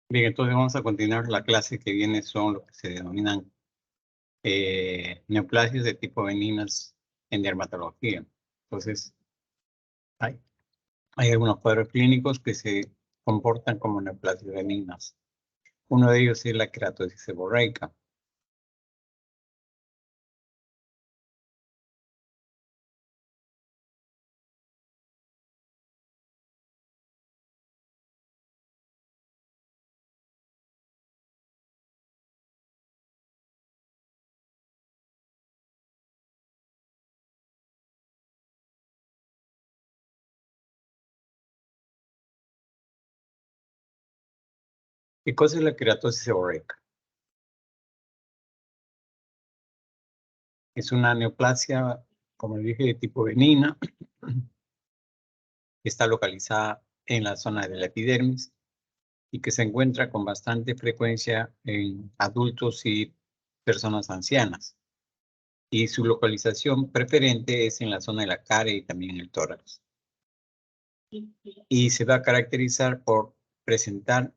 Bien, entonces vamos a continuar la clase que viene, son lo que se denominan neoplasias de tipo benignas en dermatología. Entonces, hay algunos cuadros clínicos que se comportan como neoplasias benignas. Uno de ellos es la queratosis seborreica. ¿Qué cosa es la queratosis seborreica? Es una neoplasia, como dije, de tipo benigna, que está localizada en la zona de la epidermis y que se encuentra con bastante frecuencia en adultos y personas ancianas. Y su localización preferente es en la zona de la cara y también en el tórax. Y se va a caracterizar por presentar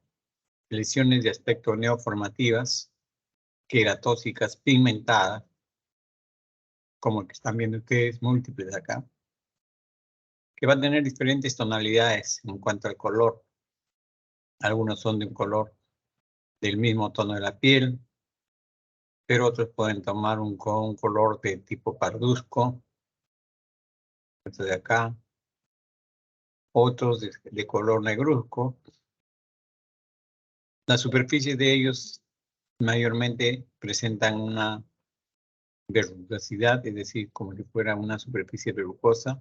lesiones de aspecto neoformativas, queratóxicas pigmentadas, como el que están viendo ustedes, múltiples acá, que van a tener diferentes tonalidades en cuanto al color. Algunos son de un color del mismo tono de la piel, pero otros pueden tomar un color de tipo parduzco, esto de acá, otros de color negruzco. Las superficies de ellos mayormente presentan una verrugosidad, es decir, como si fuera una superficie verrugosa,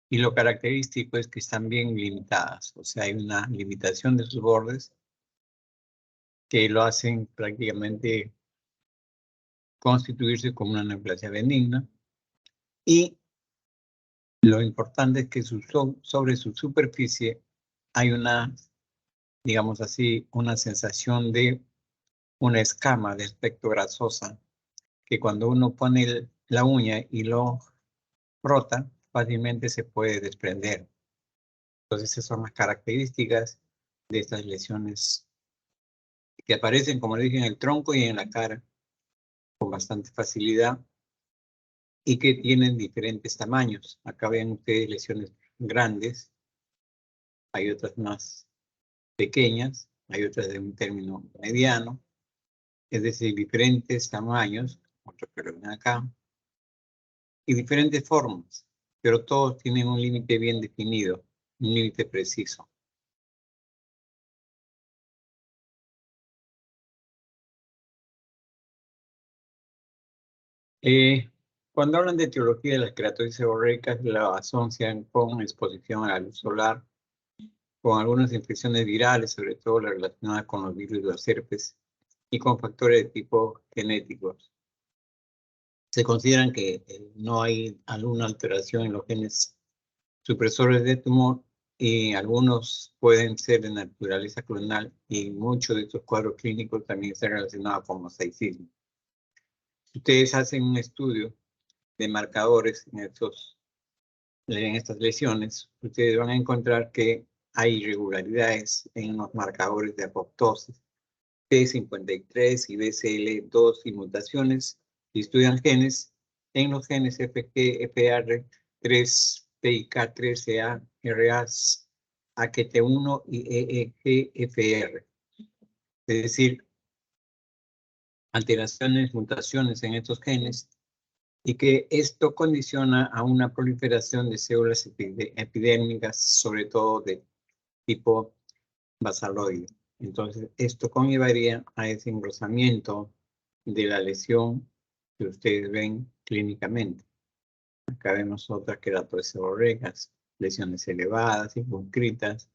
y lo característico es que están bien limitadas, o sea, hay una limitación de sus bordes que lo hacen prácticamente constituirse como una neoplasia benigna, y lo importante es que sobre su superficie hay una, digamos así, una sensación de una escama de aspecto grasosa, que cuando uno pone la uña y lo frota, fácilmente se puede desprender. Entonces, esas son las características de estas lesiones que aparecen, como le dije, en el tronco y en la cara con bastante facilidad y que tienen diferentes tamaños. Acá ven ustedes lesiones grandes, hay otras más pequeñas, hay otras de un término mediano, es decir, diferentes tamaños, otros que lo ven acá, y diferentes formas, pero todos tienen un límite bien definido, un límite preciso. Cuando hablan de etiología de las queratosis seborreicas, la asocian con exposición a la luz solar, con algunas infecciones virales, sobre todo las relacionadas con los virus de los herpes, y con factores de tipo genéticos. Se consideran que no hay alguna alteración en los genes supresores de tumor y algunos pueden ser de naturaleza clonal y muchos de estos cuadros clínicos también están relacionados con mosaicismo. Si ustedes hacen un estudio de marcadores en estas lesiones, ustedes van a encontrar que hay irregularidades en los marcadores de apoptosis, P53 y BCL2 y mutaciones, y estudian genes en los genes FG, FR3, PIK13A, RAS, AQT1 y EEGFR. Es decir, alteraciones, mutaciones en estos genes, y que esto condiciona a una proliferación de células epidérmicas, sobre todo de tipo basaloide. Entonces, esto conllevaría a ese engrosamiento de la lesión que ustedes ven clínicamente. Acá vemos otras queratosis seborreicas, lesiones elevadas, circunscritas,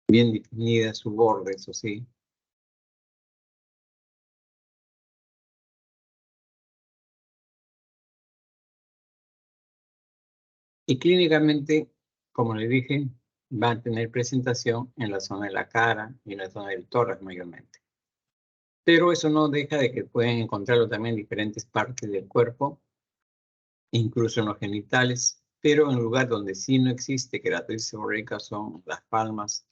bien definidas su borde, eso sí. Y clínicamente, como les dije, va a tener presentación en la zona de la cara y en la zona del tórax mayormente. Pero eso no deja de que pueden encontrarlo también en diferentes partes del cuerpo, incluso en los genitales, pero en lugar donde sí no existe queratosis seborreica son las palmas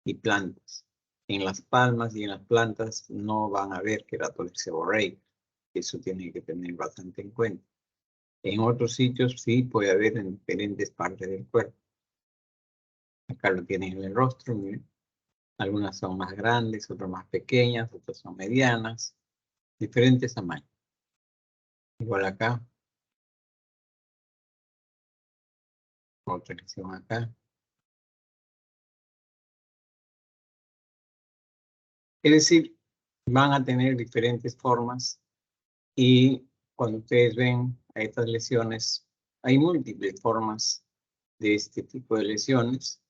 y plantas. En las palmas y en las plantas no van a ver queratosis seborreica. Eso tienen que tener bastante en cuenta. En otros sitios sí puede haber en diferentes partes del cuerpo. Acá lo tienen en el rostro, miren. Algunas son más grandes, otras más pequeñas, otras son medianas, diferentes tamaños. Igual acá. Otra lesión acá. Es decir, van a tener diferentes formas y cuando ustedes ven a estas lesiones, hay múltiples formas de este tipo de lesiones.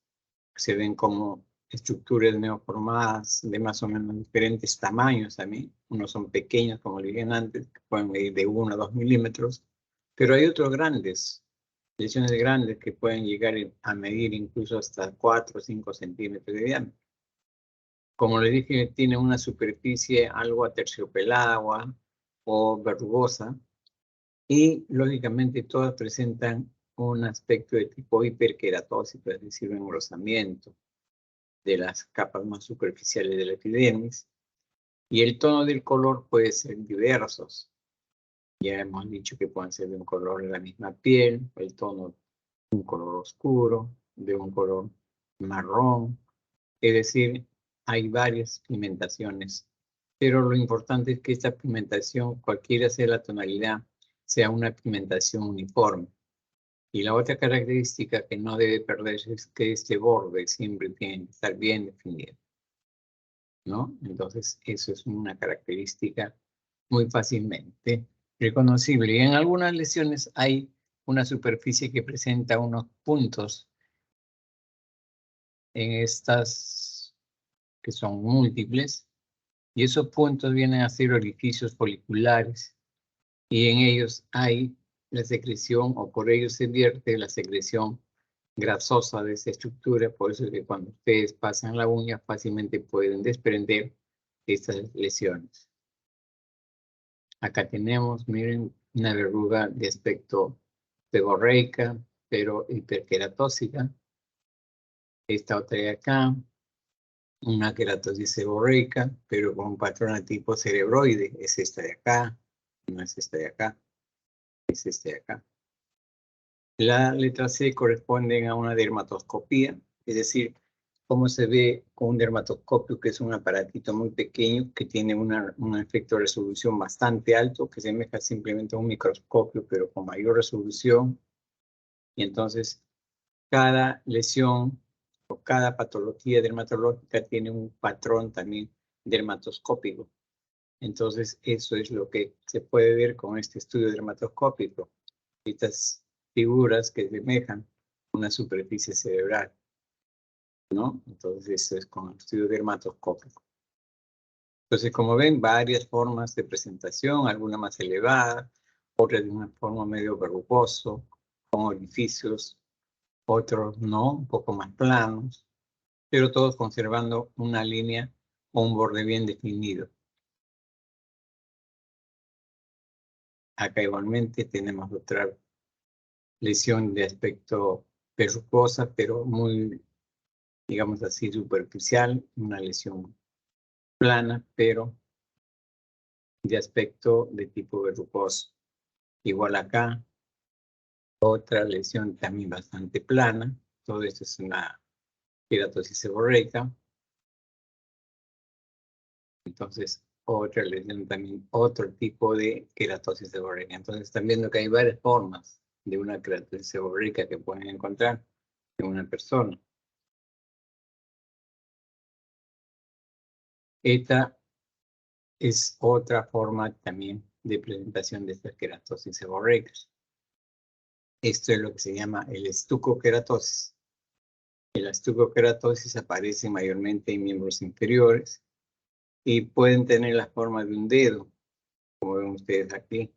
Se ven como estructuras neoformadas de más o menos diferentes tamaños también. Unos son pequeños, como le dije antes, que pueden medir de 1 a 2 milímetros, pero hay otros grandes, lesiones grandes que pueden llegar a medir incluso hasta 4 o 5 centímetros de diámetro. Como les dije, tiene una superficie algo aterciopelada o verrugosa y lógicamente todas presentan un aspecto de tipo hiperkeratosis, es decir, un engrosamiento de las capas más superficiales de la epidermis. Y el tono del color puede ser diversos. Ya hemos dicho que pueden ser de un color de la misma piel, el tono de un color oscuro, de un color marrón. Es decir, hay varias pigmentaciones. Pero lo importante es que esta pigmentación, cualquiera sea la tonalidad, sea una pigmentación uniforme. Y la otra característica que no debe perderse es que este borde siempre tiene que estar bien definido, ¿no? Entonces, eso es una característica muy fácilmente reconocible. Y en algunas lesiones hay una superficie que presenta unos puntos en estas que son múltiples, y esos puntos vienen a ser orificios foliculares, y en ellos hay la secreción, o por ellos se vierte la secreción grasosa de esa estructura. Por eso es que cuando ustedes pasan la uña fácilmente pueden desprender estas lesiones. Acá tenemos, miren, una verruga de aspecto seborreica, pero hiperqueratósica. Esta otra de acá, una queratosis seborreica, pero con un patrón de tipo cerebroide. Es esta de acá, no es esta de acá, es este de acá. La letra C corresponde a una dermatoscopía, es decir, cómo se ve con un dermatoscopio, que es un aparatito muy pequeño que tiene un efecto de resolución bastante alto, que se asemeja simplemente a un microscopio, pero con mayor resolución. Y entonces, cada lesión o cada patología dermatológica tiene un patrón también dermatoscópico. Entonces, eso es lo que se puede ver con este estudio dermatoscópico. Estas figuras que semejan una superficie cerebral, ¿no? Entonces, eso es con el estudio dermatoscópico. Entonces, como ven, varias formas de presentación, alguna más elevada, otra de una forma medio verrugoso, con orificios, otros no, un poco más planos, pero todos conservando una línea o un borde bien definido. Acá igualmente tenemos otra lesión de aspecto verrugosa, pero muy, digamos así, superficial, una lesión plana, pero de aspecto de tipo verrugoso. Igual acá, otra lesión también bastante plana. Todo esto es una queratosis seborreica. Entonces, otra lesión también, otro tipo de queratosis seborreica. Entonces, están viendo que hay varias formas de una queratosis seborreica que pueden encontrar en una persona. Esta es otra forma también de presentación de estas queratosis seborreicas. Esto es lo que se llama el estucoqueratosis. El estucoqueratosis aparece mayormente en miembros inferiores y pueden tener la forma de un dedo, como ven ustedes aquí,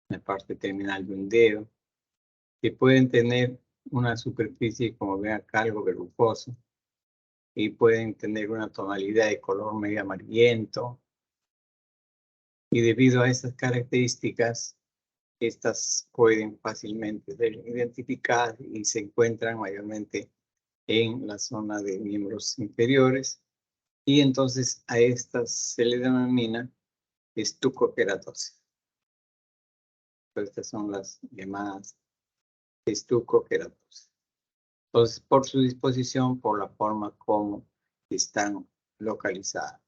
la parte terminal de un dedo, que pueden tener una superficie, como ven acá, algo verrugoso, y pueden tener una tonalidad de color medio amarillento. Y debido a estas características, estas pueden fácilmente ser identificadas y se encuentran mayormente en la zona de miembros inferiores. Y entonces a estas se le denomina estucoqueratosis. Estas son las llamadas estucoqueratosis. Entonces, por su disposición, por la forma como están localizadas.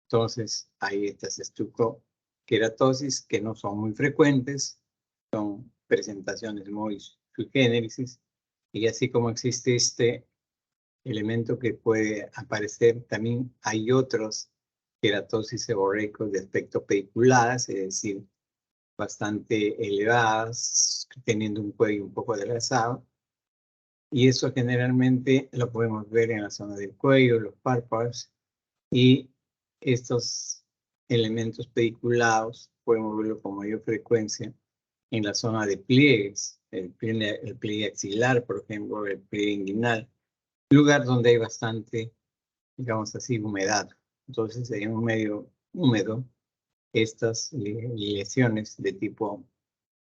Entonces, hay estas estucoqueratosis que no son muy frecuentes, son presentaciones muy sui generis, y así como existe este elemento que puede aparecer, también hay otros queratosis seborreicos de aspecto pediculadas, es decir, bastante elevadas, teniendo un cuello un poco adelgazado. Y eso generalmente lo podemos ver en la zona del cuello, los párpados, y estos elementos pediculados podemos verlo con mayor frecuencia en la zona de pliegues, el pliegue axilar, por ejemplo, el pliegue inguinal, lugar donde hay bastante, digamos así, humedad. Entonces, en un medio húmedo, estas lesiones de tipo,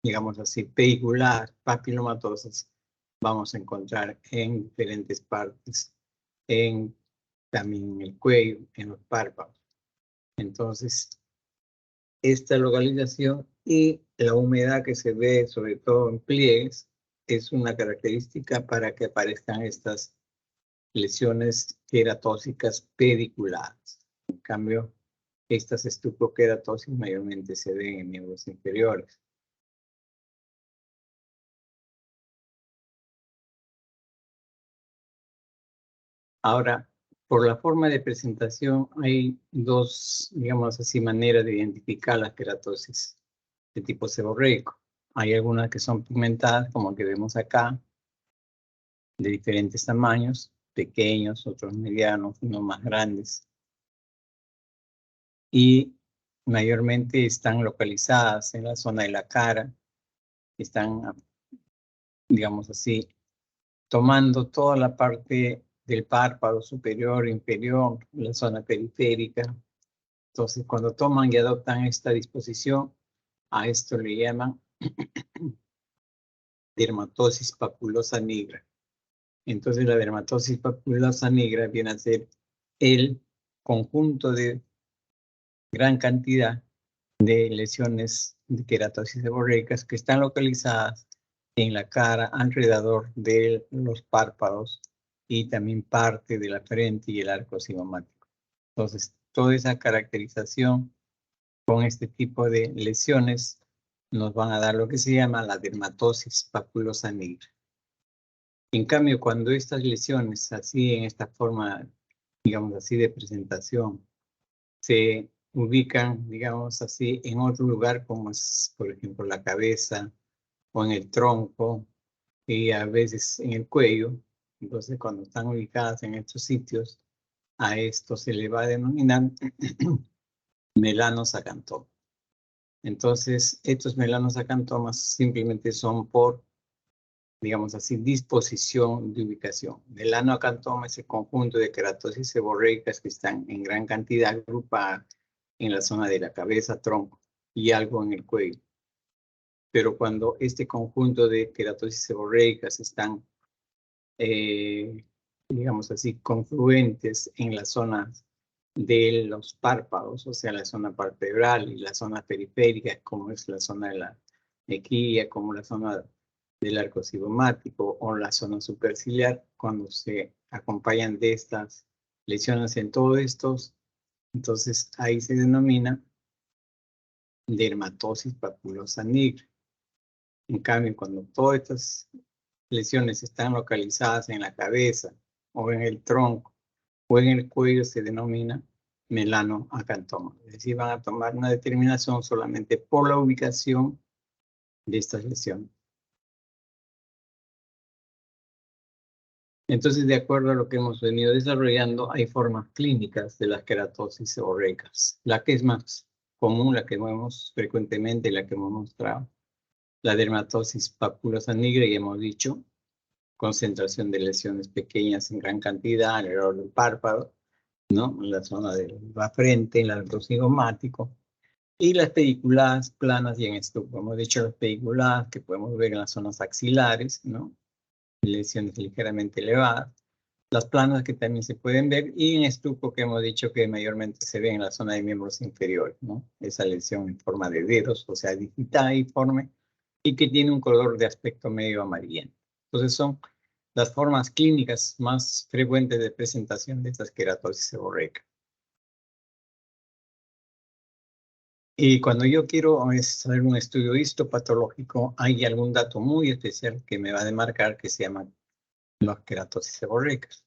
digamos así, pedicular, papilomatosas, vamos a encontrar en diferentes partes, también en el cuello, en los párpados. Entonces, esta localización y la humedad que se ve, sobre todo en pliegues, es una característica para que aparezcan estas lesiones queratóxicas pediculares. En cambio, estas estucoqueratosis mayormente se ven en miembros inferiores. Ahora, por la forma de presentación, hay dos, digamos así, maneras de identificar las queratosis de tipo seborreico. Hay algunas que son pigmentadas, como que vemos acá, de diferentes tamaños, pequeños, otros medianos, unos más grandes. Y mayormente están localizadas en la zona de la cara, están, digamos así, tomando toda la parte del párpado superior, inferior, la zona periférica. Entonces, cuando toman y adoptan esta disposición, a esto le llaman dermatosis papulosa nigra. Entonces, la dermatosis papulosa nigra viene a ser el conjunto de gran cantidad de lesiones de queratosis seborreicas que están localizadas en la cara, alrededor de los párpados y también parte de la frente y el arco cigomático. Entonces, toda esa caracterización con este tipo de lesiones nos van a dar lo que se llama la dermatosis papulosa nigra. En cambio, cuando estas lesiones, así en esta forma, digamos así, de presentación, se ubican, digamos así, en otro lugar, como es, por ejemplo, la cabeza o en el tronco y a veces en el cuello. Entonces, cuando están ubicadas en estos sitios, a esto se le va a denominar melanoacantomas. Entonces, estos melanoacantomas simplemente son por, digamos así, disposición de ubicación. Melanoacantoma es el conjunto de queratosis seborreicas que están en gran cantidad agrupadas en la zona de la cabeza, tronco y algo en el cuello. Pero cuando este conjunto de queratosis seborreicas están, digamos así, confluentes en la zona de los párpados, o sea, la zona palpebral y la zona periférica, como es la zona de la mejilla, como la zona del arco cigomático o la zona superciliar, cuando se acompañan de estas lesiones en todos estos, entonces ahí se denomina dermatosis papulosa nigra. En cambio, cuando todas estas lesiones están localizadas en la cabeza o en el tronco o en el cuello, se denomina melanoacantoma. Es decir, van a tomar una determinación solamente por la ubicación de estas lesiones. Entonces, de acuerdo a lo que hemos venido desarrollando, hay formas clínicas de las queratosis seborreicas. La que es más común, la que vemos frecuentemente, la que hemos mostrado, la dermatosis papulosa nigra, y hemos dicho, concentración de lesiones pequeñas en gran cantidad alrededor del párpado, ¿no? En la zona de la frente, en el arco cigomático, y las pediculadas planas y en esto, como hemos dicho, las pediculadas que podemos ver en las zonas axilares, ¿no? lesiones ligeramente elevadas. Las planas que también se pueden ver y en estuco que hemos dicho que mayormente se ve en la zona de miembros inferiores, ¿no? Esa lesión en forma de dedos, o sea, digitiforme y que tiene un color de aspecto medio amarillento. Entonces son las formas clínicas más frecuentes de presentación de esta queratosis seborreica. Y cuando yo quiero hacer un estudio histopatológico, hay algún dato muy especial que me va a demarcar que se llama las queratosis seborreicas.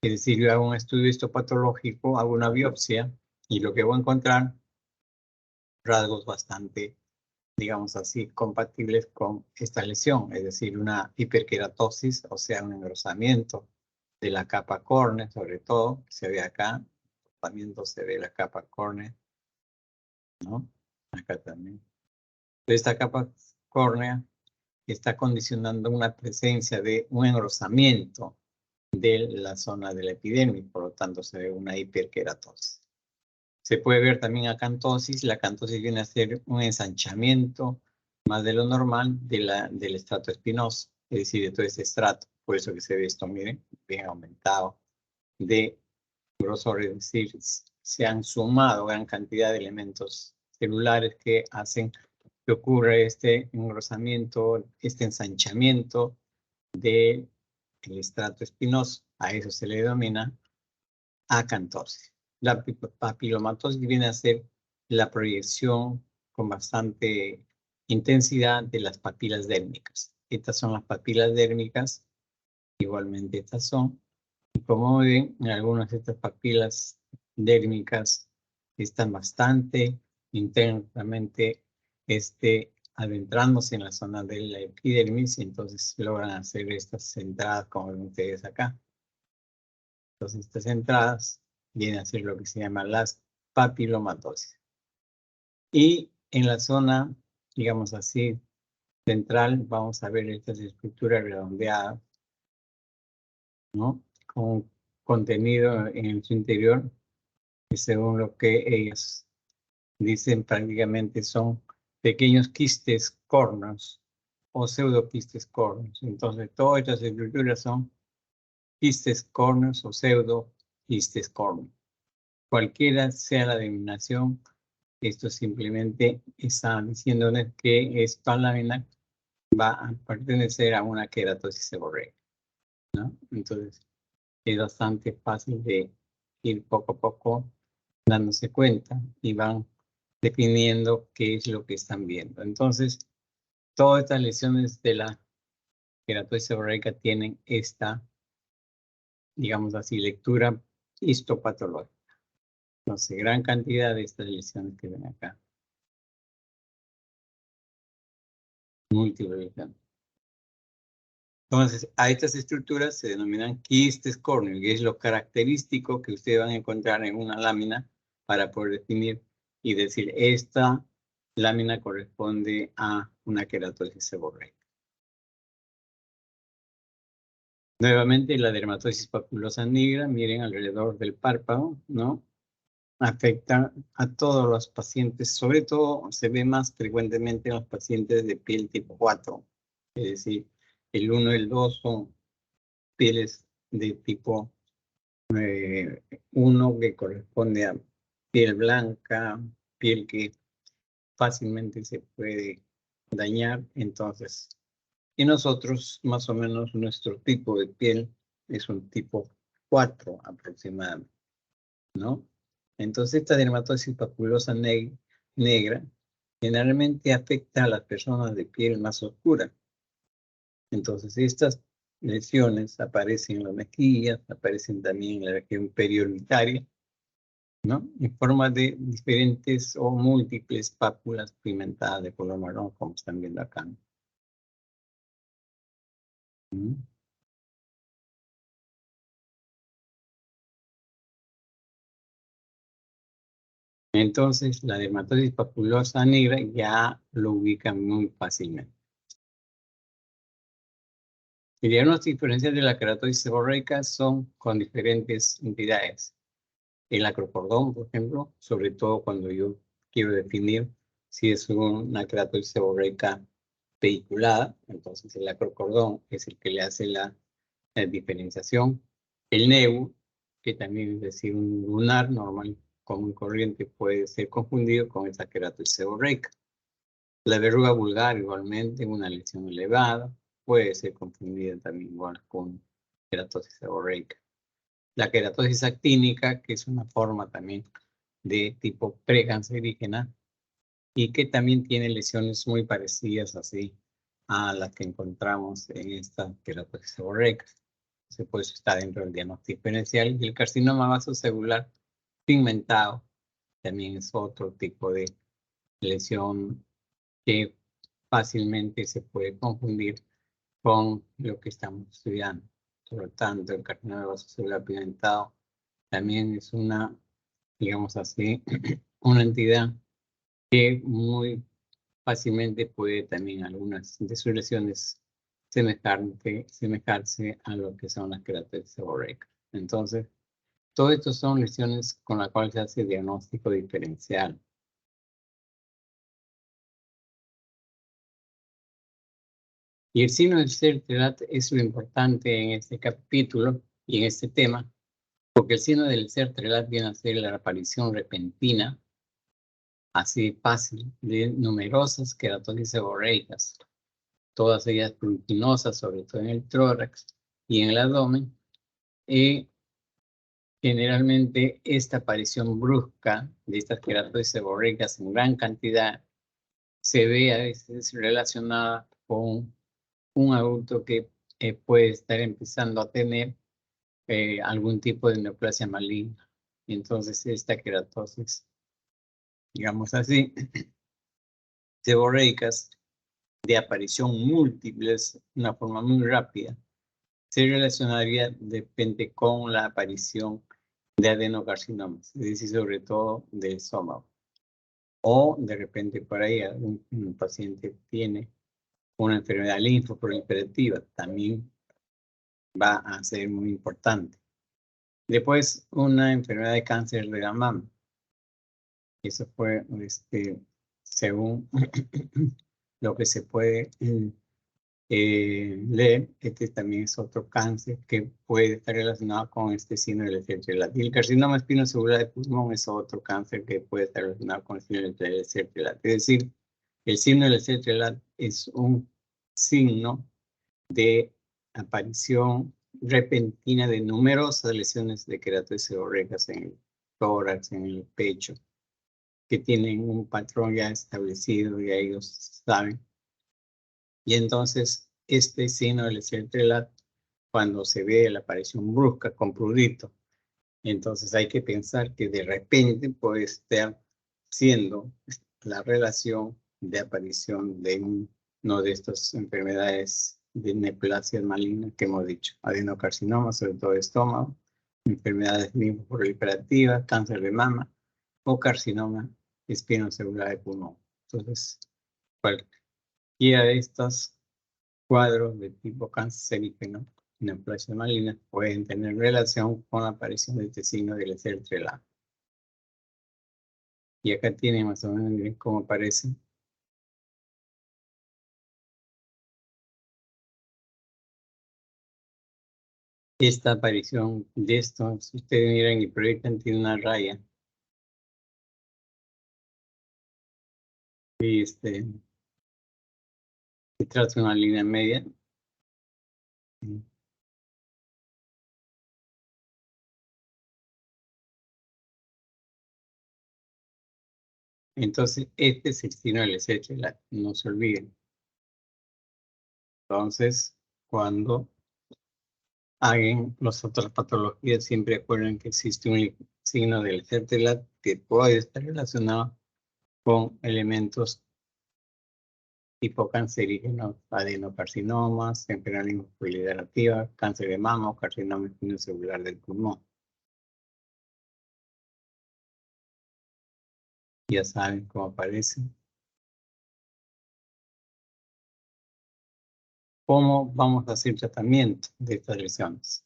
Es decir, yo hago un estudio histopatológico, hago una biopsia y lo que voy a encontrar, rasgos bastante, digamos así, compatibles con esta lesión, es decir, una hiperkeratosis, o sea, un engrosamiento de la capa córnea, sobre todo, se ve acá, también se ve la capa córnea, ¿no? Acá también. Esta capa córnea está condicionando una presencia de un engrosamiento de la zona de la epidermis, por lo tanto se ve una hiperkeratosis. Se puede ver también acantosis. La acantosis viene a ser un ensanchamiento más de lo normal del estrato espinoso, es decir, de todo ese estrato. Por eso que se ve esto, miren, bien aumentado de grosor, es decir, se han sumado gran cantidad de elementos celulares que hacen que ocurra este engrosamiento, este ensanchamiento del estrato espinoso. A eso se le denomina acantosis. La papilomatosis viene a ser la proyección con bastante intensidad de las papilas dérmicas. Estas son las papilas dérmicas, igualmente estas son. Y como ven, en algunas de estas papilas dérmicas están bastante intensamente adentrándose en la zona de la epidermis y entonces logran hacer estas entradas como ven ustedes acá. Entonces estas entradas vienen a ser lo que se llama las papilomatosis. Y en la zona, digamos así, central, vamos a ver estas estructuras redondeadas, ¿no? Con contenido en su interior, que según lo que ellos dicen prácticamente son pequeños quistes cornos o pseudoquistes cornos. Entonces todas estas estructuras son quistes cornos o pseudoquistes cornos. Cualquiera sea la denominación, esto simplemente está diciéndoles que esta lámina va a pertenecer a una queratosis seborreica, ¿no? Entonces, es bastante fácil de ir poco a poco dándose cuenta y van definiendo qué es lo que están viendo. Entonces, todas estas lesiones de la queratosis seborreica tienen esta, digamos así, lectura histopatológica. Entonces, gran cantidad de estas lesiones que ven acá. Múltiples lesiones. Entonces, a estas estructuras se denominan quistes córneos, y es lo característico que ustedes van a encontrar en una lámina para poder definir y decir, esta lámina corresponde a una queratosis seborreica. Nuevamente, la dermatosis papulosa nigra, miren alrededor del párpado, ¿no? Afecta a todos los pacientes, sobre todo se ve más frecuentemente en los pacientes de piel tipo 4, es decir, el 1 y el 2 son pieles de tipo 1 que corresponde a piel blanca, piel que fácilmente se puede dañar, entonces, y nosotros más o menos nuestro tipo de piel es un tipo 4 aproximadamente, ¿no? Entonces esta dermatosis papulosa negra generalmente afecta a las personas de piel más oscura. Entonces estas lesiones aparecen en las mejillas, aparecen también en la región periorbitaria, ¿no? En forma de diferentes o múltiples pápulas pigmentadas de color marrón, como están viendo acá. ¿Mm? Entonces, la dermatosis papulosa negra ya lo ubican muy fácilmente. Y las diferencias de la queratosis seborreica son con diferentes entidades. El acrocordón, por ejemplo, sobre todo cuando yo quiero definir si es una queratosis seborreica pediculada, entonces el acrocordón es el que le hace la diferenciación. El nebu, que también es decir un lunar normal, común corriente, puede ser confundido con esa queratosis seborreica. La verruga vulgar igualmente, una lesión elevada, puede ser confundida también igual con queratosis seborreica. La queratosis actínica, que es una forma también de tipo precancerígena y que también tiene lesiones muy parecidas así a las que encontramos en esta queratosis seborreica. Pues está dentro del diagnóstico diferencial. Y el carcinoma vasocelular pigmentado también es otro tipo de lesión que fácilmente se puede confundir con lo que estamos estudiando. Por lo tanto, el carcinoma vasocelular pigmentado también es una, digamos así, una entidad que muy fácilmente puede también algunas de sus lesiones semejarse a lo que son las queratosis seborreicas. Entonces, todo esto son lesiones con las cuales se hace diagnóstico diferencial. Y el signo del CERTRELAT es lo importante en este capítulo y en este tema, porque el signo del CERTRELAT viene a ser la aparición repentina, así fácil, de numerosas queratosis seborreicas, todas ellas pruriginosas, sobre todo en el tórax y en el abdomen, y generalmente esta aparición brusca de estas queratosis seborreicas en gran cantidad se ve a veces relacionada con un adulto que puede estar empezando a tener algún tipo de neoplasia maligna. Entonces esta queratosis, digamos así, seborreicas de aparición múltiples, una forma muy rápida, se relacionaría de repente con la aparición de adenocarcinomas, es decir, sobre todo del estómago. O de repente por ahí un paciente tiene una enfermedad linfoproliferativa, también va a ser muy importante. Después, una enfermedad de cáncer de la mama. Eso fue, según lo que se puede leer, este también es otro cáncer que puede estar relacionado con este signo del CERTRELAT. Y el carcinoma espinocelular de pulmón es otro cáncer que puede estar relacionado con el signo del CERTRELAT. Es decir, el signo del CERTRELAT es un signo de aparición repentina de numerosas lesiones de queratosis seborreicas en el tórax, en el pecho, que tienen un patrón ya establecido, ya ellos saben. Y entonces, este signo del CERTRELAT, cuando se ve la aparición brusca con prurito, entonces hay que pensar que de repente puede estar siendo la relación de aparición de una de estas enfermedades de neoplasias malignas que hemos dicho, adenocarcinoma, sobre todo de estómago, enfermedades linfoproliferativas, cáncer de mama o carcinoma espinocelular de pulmón. Entonces, cualquiera de estos cuadros de tipo cancerígeno, neoplasia maligna, pueden tener relación con la aparición de este signo del CERTRELAT. Y acá tienen más o menos cómo aparece. Esta aparición de esto, si ustedes miran y proyectan, tiene una raya. Y se traza una línea media. Entonces, este es el signo del CERTRELAT, no se olviden. Entonces, cuando hagan las otras patologías, siempre acuerden que existe un signo del CERTRELAT que puede estar relacionado con elementos tipo cancerígenos, adenocarcinomas, enfermedad linfoproliferativa, cáncer de mama o carcinoma espinocelular del pulmón. Ya saben cómo aparece. ¿Cómo vamos a hacer tratamiento de estas lesiones?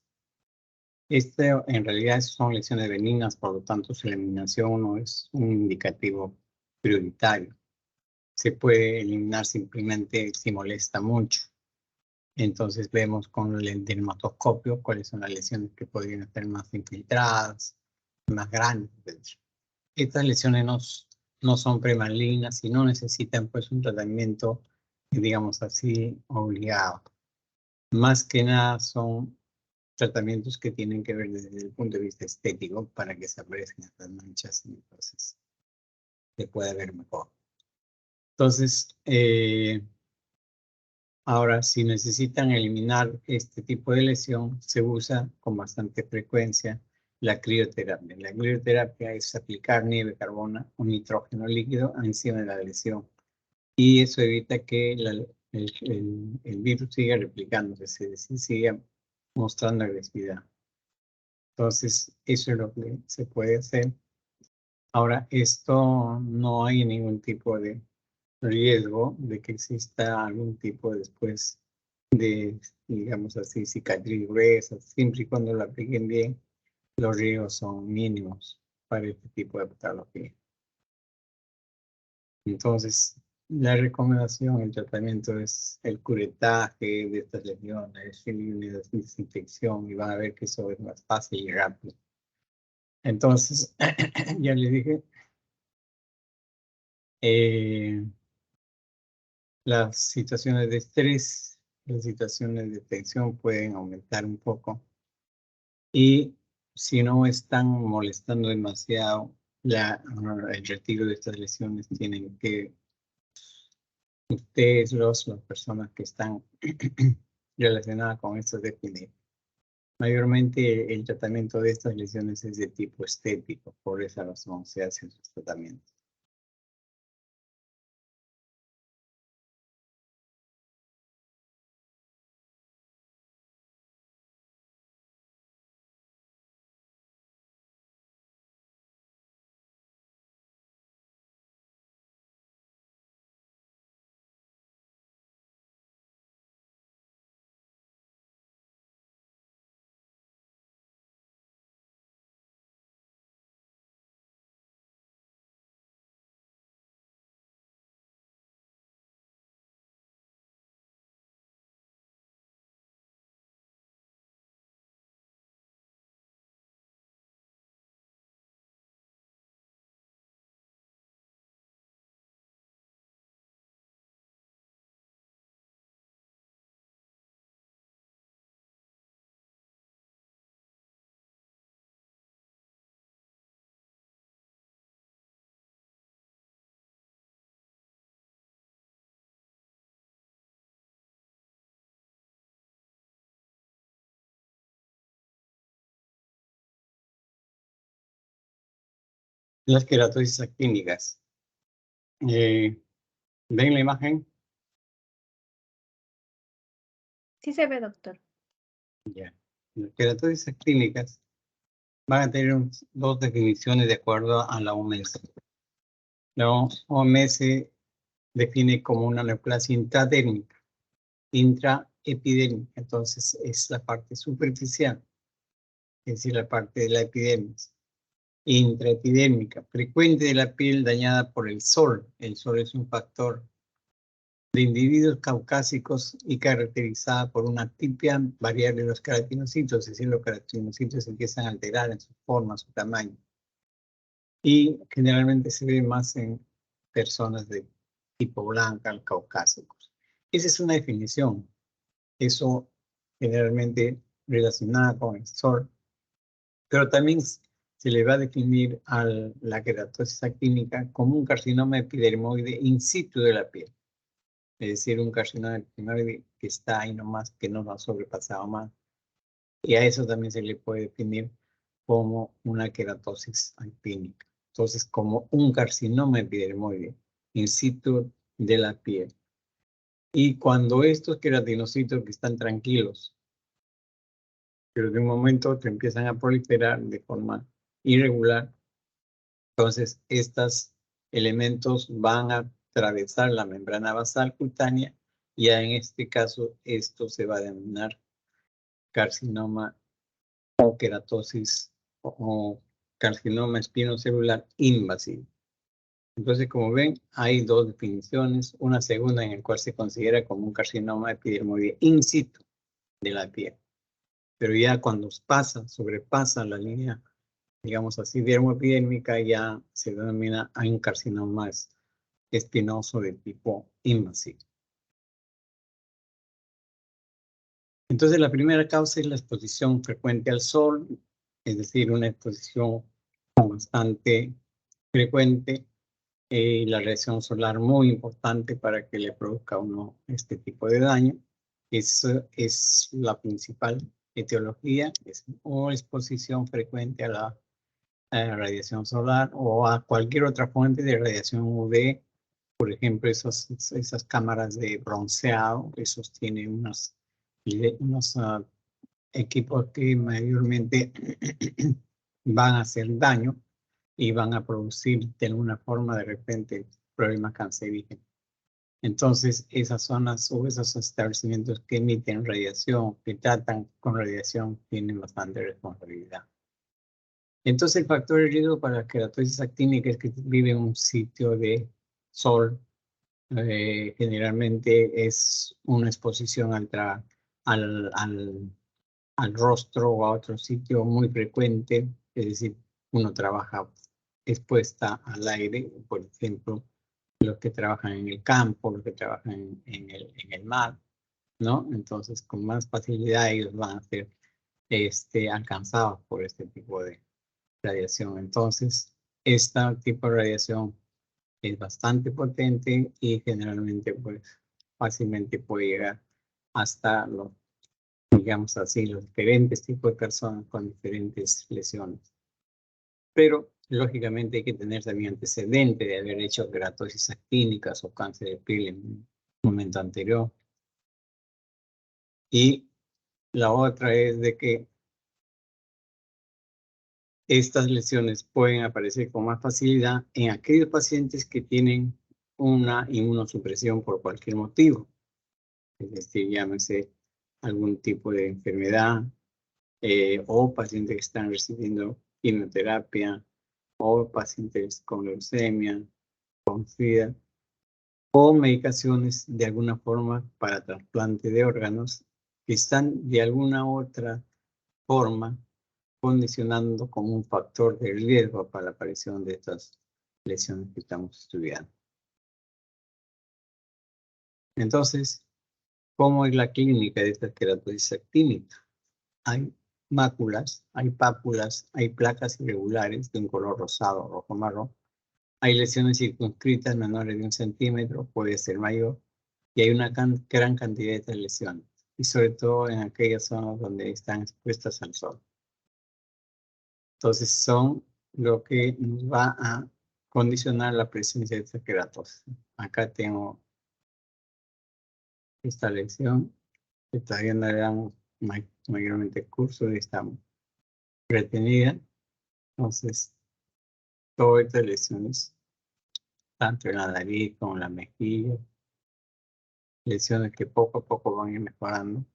En realidad son lesiones benignas, por lo tanto su eliminación no es un indicativo prioritario. se puede eliminar simplemente si molesta mucho. Entonces vemos con el dermatoscopio cuáles son las lesiones que podrían estar más infiltradas, más grandes, etc. Estas lesiones no son premalignas y no necesitan pues un tratamiento, digamos así, obligado. Más que nada son tratamientos que tienen que ver desde el punto de vista estético para que se aparezcan estas manchas y entonces se pueda ver mejor. Entonces, ahora, si necesitan eliminar este tipo de lesión, se usa con bastante frecuencia la crioterapia. La crioterapia es aplicar nieve, carbono o nitrógeno líquido encima de la lesión. Y eso evita que el virus siga replicándose, se siga mostrando agresividad. Entonces, eso es lo que se puede hacer. Ahora, esto no hay ningún tipo de riesgo de que exista algún tipo después de, digamos así, cicatriz gruesa, siempre y cuando la apliquen bien, los riesgos son mínimos para este tipo de patología. Entonces, la recomendación, el tratamiento es el curetaje de estas lesiones, la desinfección, y van a ver que eso es más fácil y rápido. Entonces, ya les dije, las situaciones de estrés, las situaciones de tensión pueden aumentar un poco. Y si no están molestando demasiado el retiro de estas lesiones, tienen que ustedes, las personas que están relacionadas con estas definir. Mayormente el tratamiento de estas lesiones es de tipo estético, por esa razón se hacen sus tratamientos. Las queratosis actínicas. ¿Ven la imagen? Sí se ve, doctor. Ya. Las queratosis actínicas van a tener dos definiciones de acuerdo a la OMS. La OMS define como una neoplasia intraepidérmica, entonces es la parte superficial, es decir, la parte de la epidermis. Intraepidérmica, frecuente de la piel dañada por el sol. El sol es un factor de individuos caucásicos y caracterizada por una atipia variable de los queratinocitos, es decir, los queratinocitos empiezan a alterar en su forma, su tamaño. Y generalmente se ve más en personas de tipo blanca, caucásicos. Esa es una definición. Eso generalmente relacionada con el sol. Pero también se le va a definir a la queratosis actínica como un carcinoma epidermoide in situ de la piel. Es decir, un carcinoma epidermoide que está ahí nomás, que no lo ha sobrepasado más. Y a eso también se le puede definir como una queratosis actínica. Entonces, como un carcinoma epidermoide in situ de la piel. Y cuando estos queratinocitos que están tranquilos, pero de un momento a otro empiezan a proliferar de forma irregular, entonces estos elementos van a atravesar la membrana basal cutánea y ya en este caso esto se va a denominar carcinoma o queratosis o carcinoma espinocelular invasivo. Entonces, como ven, hay dos definiciones. Una segunda en la cual se considera como un carcinoma epidermoide in situ de la piel. Pero ya cuando sobrepasa la línea, digamos así, dermoepidérmica, ya se denomina un carcinoma espinoso de tipo invasivo. Entonces, la primera causa es la exposición frecuente al sol, es decir, una exposición bastante frecuente y la radiación solar muy importante para que le produzca a uno este tipo de daño. Esa es la principal etiología, es o exposición frecuente a la radiación solar o a cualquier otra fuente de radiación UV. Por ejemplo, esas cámaras de bronceado, esos tienen unos equipos que mayormente van a hacer daño y van a producir de alguna forma de repente problemas cancerígenos. Entonces, esas zonas o esos establecimientos que emiten radiación, que tratan con radiación, tienen bastante responsabilidad. Entonces, el factor de riesgo para la queratosis actínica es que vive en un sitio de sol. Generalmente es una exposición al rostro o a otro sitio muy frecuente, es decir, uno trabaja expuesta al aire, por ejemplo, los que trabajan en el campo, los que trabajan en el mar, ¿no? Entonces, con más facilidad ellos van a ser alcanzados por este tipo de radiación. Entonces, este tipo de radiación es bastante potente y generalmente, pues, fácilmente puede llegar hasta los, digamos así, los diferentes tipos de personas con diferentes lesiones. Pero, lógicamente, hay que tener también antecedente de haber hecho queratosis actínicas o cáncer de piel en un momento anterior. Y la otra es de que estas lesiones pueden aparecer con más facilidad en aquellos pacientes que tienen una inmunosupresión por cualquier motivo. Es decir, llámese algún tipo de enfermedad o pacientes que están recibiendo quimioterapia o pacientes con leucemia, con SIDA o medicaciones de alguna forma para trasplante de órganos que están de alguna otra forma condicionando como un factor de riesgo para la aparición de estas lesiones que estamos estudiando. Entonces, ¿cómo es la clínica de esta queratosis actínica? Hay máculas, hay pápulas, hay placas irregulares de un color rosado, rojo marrón. Hay lesiones circunscritas menores de 1 centímetro, puede ser mayor, y hay una gran cantidad de lesiones, y sobre todo en aquellas zonas donde están expuestas al sol. Entonces son lo que nos va a condicionar la presencia de esta queratosis. Acá tengo esta lesión, que todavía no le damos mayormente curso y está retenida. Entonces, todas estas lesiones, tanto en la nariz como en la mejilla, lesiones que poco a poco van a ir mejorando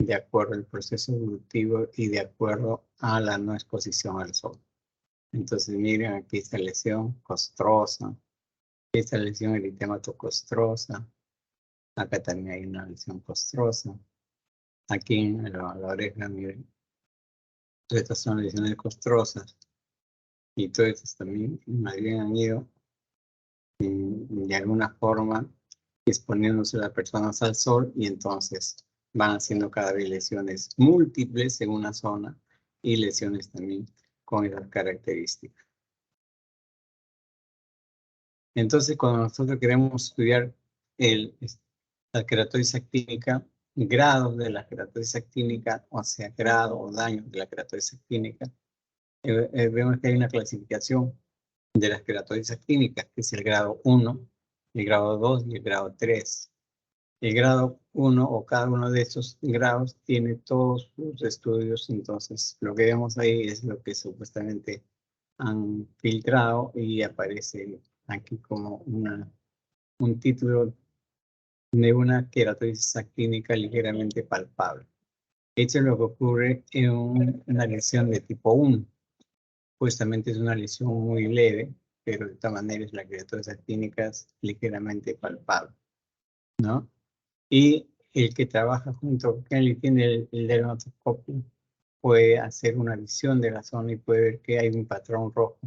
de acuerdo al proceso evolutivo y de acuerdo a la no exposición al sol. Entonces, miren, aquí esta lesión costrosa, esta lesión eritematocostosa, acá también hay una lesión costrosa, aquí en la oreja, miren, todas estas son lesiones costrosas y todas estas también más bien han ido de alguna forma exponiéndose las personas al sol y entonces van haciendo cada vez lesiones múltiples en una zona y lesiones también con esas características. Entonces, cuando nosotros queremos estudiar la queratosis actínica, grados de la queratosis actínica, o sea, grado o daño de la queratosis actínica, vemos que hay una clasificación de las queratosis actínicas, que es el grado 1, el grado 2 y el grado 3. El grado 1 o cada uno de estos grados tiene todos sus estudios, entonces lo que vemos ahí es lo que supuestamente han filtrado y aparece aquí como un título de una queratosis actínica ligeramente palpable. Esto es lo que ocurre en una lesión de tipo 1. Supuestamente es una lesión muy leve, pero de esta manera la queratosis actínica es ligeramente palpable, ¿no? Y el que trabaja junto con él y tiene el dermatoscopio puede hacer una visión de la zona y puede ver que hay un patrón rojo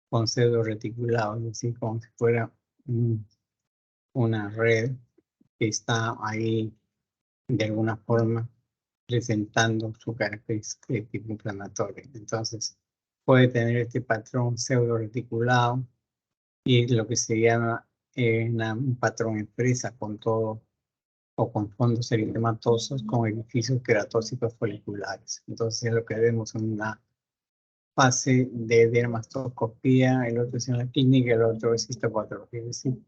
con pseudo reticulado, es decir, como si fuera una red que está ahí de alguna forma presentando su característica de tipo inflamatorio. Entonces, puede tener este patrón pseudo reticulado y lo que se llama un patrón en fresa con todo o con fondos eritematosos con edificios queratócicos foliculares. Entonces, lo que vemos en una fase de dermatoscopía, el otro es en la clínica, el otro es histopatología. Es decir,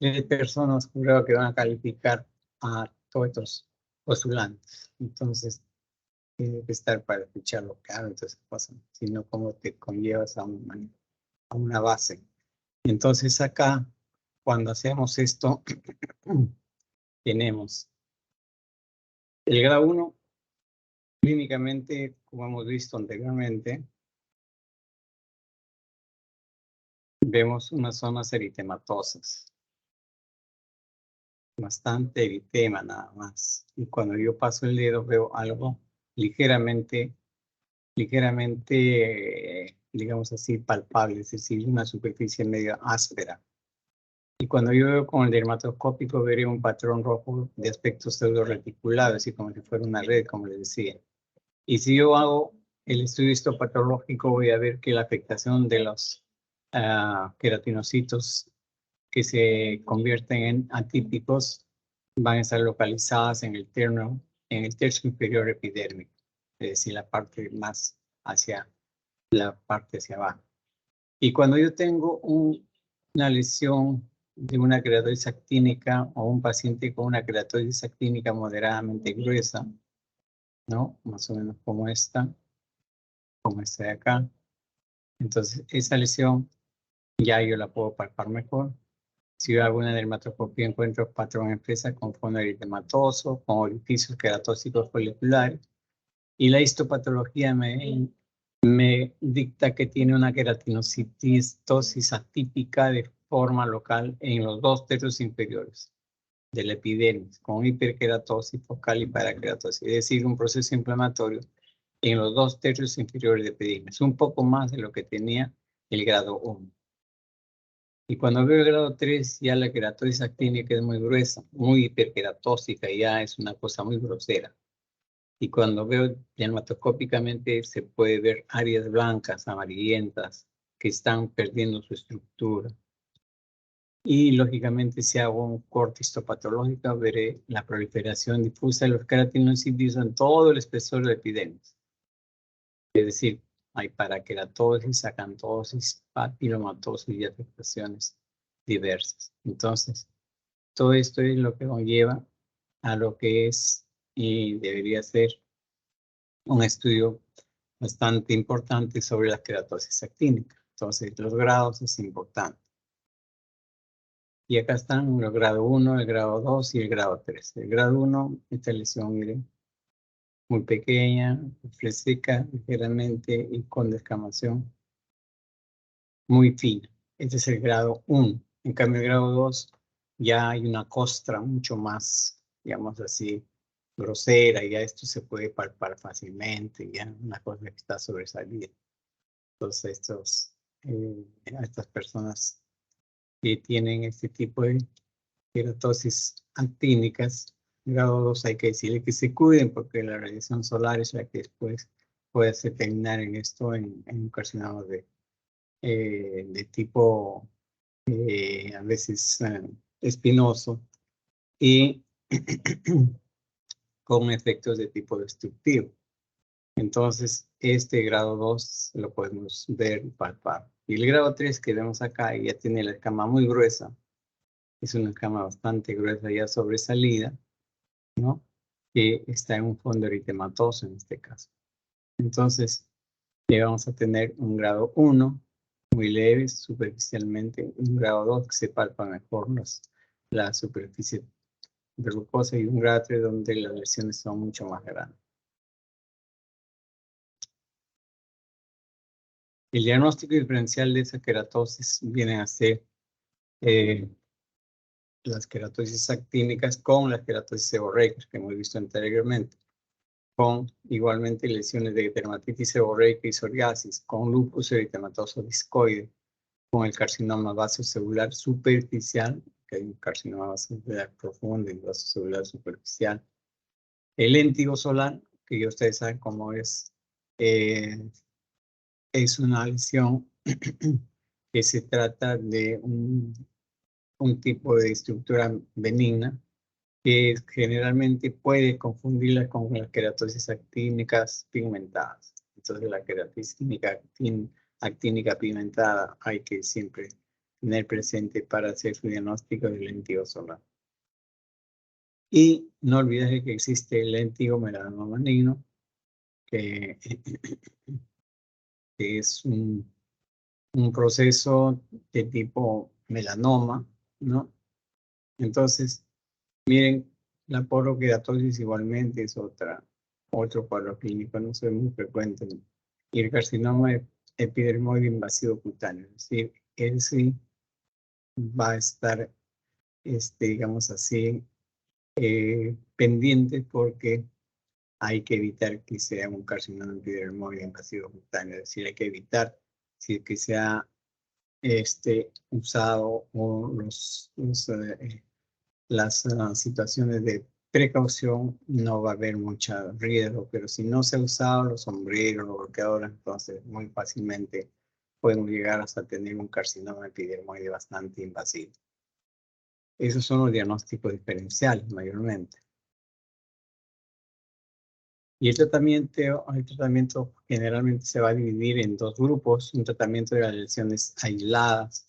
hay personas creo que van a calificar a todos estos postulantes. Entonces, tiene que estar para escuchar lo que hablan, entonces pasa, sino cómo te conllevas a una base. Entonces acá, cuando hacemos esto, tenemos el grado 1, clínicamente, como hemos visto anteriormente, vemos unas zonas eritematosas, bastante eritema nada más. Y cuando yo paso el dedo veo algo ligeramente, digamos así, palpable, es decir, una superficie medio áspera. Y cuando yo veo con el dermatoscópico veré un patrón rojo de aspecto pseudoreticulado, así como si fuera una red, como les decía. Y si yo hago el estudio histopatológico, voy a ver que la afectación de los queratinocitos que se convierten en atípicos van a estar localizadas en el tercio inferior epidérmico, es decir, la parte más hacia la parte hacia abajo. Y cuando yo tengo una lesión de una queratosis actínica o un paciente con una queratosis actínica moderadamente gruesa, ¿no? Más o menos como esta de acá. Entonces, esa lesión ya yo la puedo palpar mejor. Si yo hago una dermatoscopia, encuentro patrón en fresa con fondo eritematoso, con orificios queratócicos foliculares. Y la me dicta que tiene una queratinocitosis atípica de forma local en los 2 tercios inferiores del epidermis, con hiperkeratosis focal y parakeratosis, es decir, un proceso inflamatorio en los 2 tercios inferiores del epidermis, un poco más de lo que tenía el grado 1. Y cuando veo el grado 3, ya la queratosis actínica es muy gruesa, muy hiperkeratósica, ya es una cosa muy grosera. Y cuando veo dermatoscópicamente se puede ver áreas blancas, amarillentas, que están perdiendo su estructura. Y lógicamente si hago un corte histopatológico veré la proliferación difusa de los queratinocitos en todo el espesor del epidermis. Es decir, hay paraqueratosis, acantosis, papilomatosis y afectaciones diversas. Entonces, todo esto es lo que conlleva a lo que es y debería ser un estudio bastante importante sobre la queratosis actínica. Entonces, los grados es importante. Y acá están los grado 1, el grado 2 y el grado 3. El grado 1, esta lesión, miren, muy pequeña, fleseca ligeramente y con descamación muy fina. Este es el grado 1. En cambio, el grado 2 ya hay una costra mucho más, digamos así, grosera, y ya esto se puede palpar fácilmente, ya una cosa que está sobresalida. Entonces, estas personas que tienen este tipo de queratosis actínicas, grado 2, hay que decirle que se cuiden porque la radiación solar es la que después puede hacer terminar en esto en un carcinoma de tipo a veces espinoso y con efectos de tipo destructivo. Entonces, este grado 2 lo podemos ver y palpar. Y el grado 3 que vemos acá ya tiene la escama muy gruesa. Es una escama bastante gruesa ya sobresalida, ¿no? Que está en un fondo eritematoso en este caso. Entonces, vamos a tener un grado 1, muy leve, superficialmente, un grado 2 que se palpa mejor la superficie de glucosa y un grado 3 donde las lesiones son mucho más grandes. El diagnóstico diferencial de esa queratosis viene a ser las queratosis actínicas con las queratosis seborreicas que hemos visto anteriormente, con igualmente lesiones de dermatitis seborreica y psoriasis, con lupus eritematoso discoide, con el carcinoma vasocelular superficial, que hay un carcinoma vasocelular profundo y vasocelular superficial. El léntigo solar, que ya ustedes saben cómo es una lesión que se trata de un tipo de estructura benigna que generalmente puede confundirla con las queratosis actínicas pigmentadas. Entonces la queratosis actínica pigmentada hay que siempre tener presente para hacer su diagnóstico del léntigo solar. Y no olvides que existe el léntigo melanoma maligno, que es un proceso de tipo melanoma, ¿no? Entonces, miren, la porokeratosis igualmente es otro cuadro clínico, no es muy frecuente. Y el carcinoma epidermoide invasivo cutáneo, es decir, él sí va a estar, digamos así, pendiente porque hay que evitar que sea un carcinoma epidermoide invasivo cutáneo, es decir, hay que evitar que sea usado o las situaciones de precaución no va a haber mucho riesgo, pero si no se ha usado los sombreros, los bloqueadores, entonces muy fácilmente podemos llegar hasta tener un carcinoma epidermoide bastante invasivo. Esos son los diagnósticos diferenciales mayormente. Y el tratamiento generalmente se va a dividir en dos grupos, un tratamiento de las lesiones aisladas,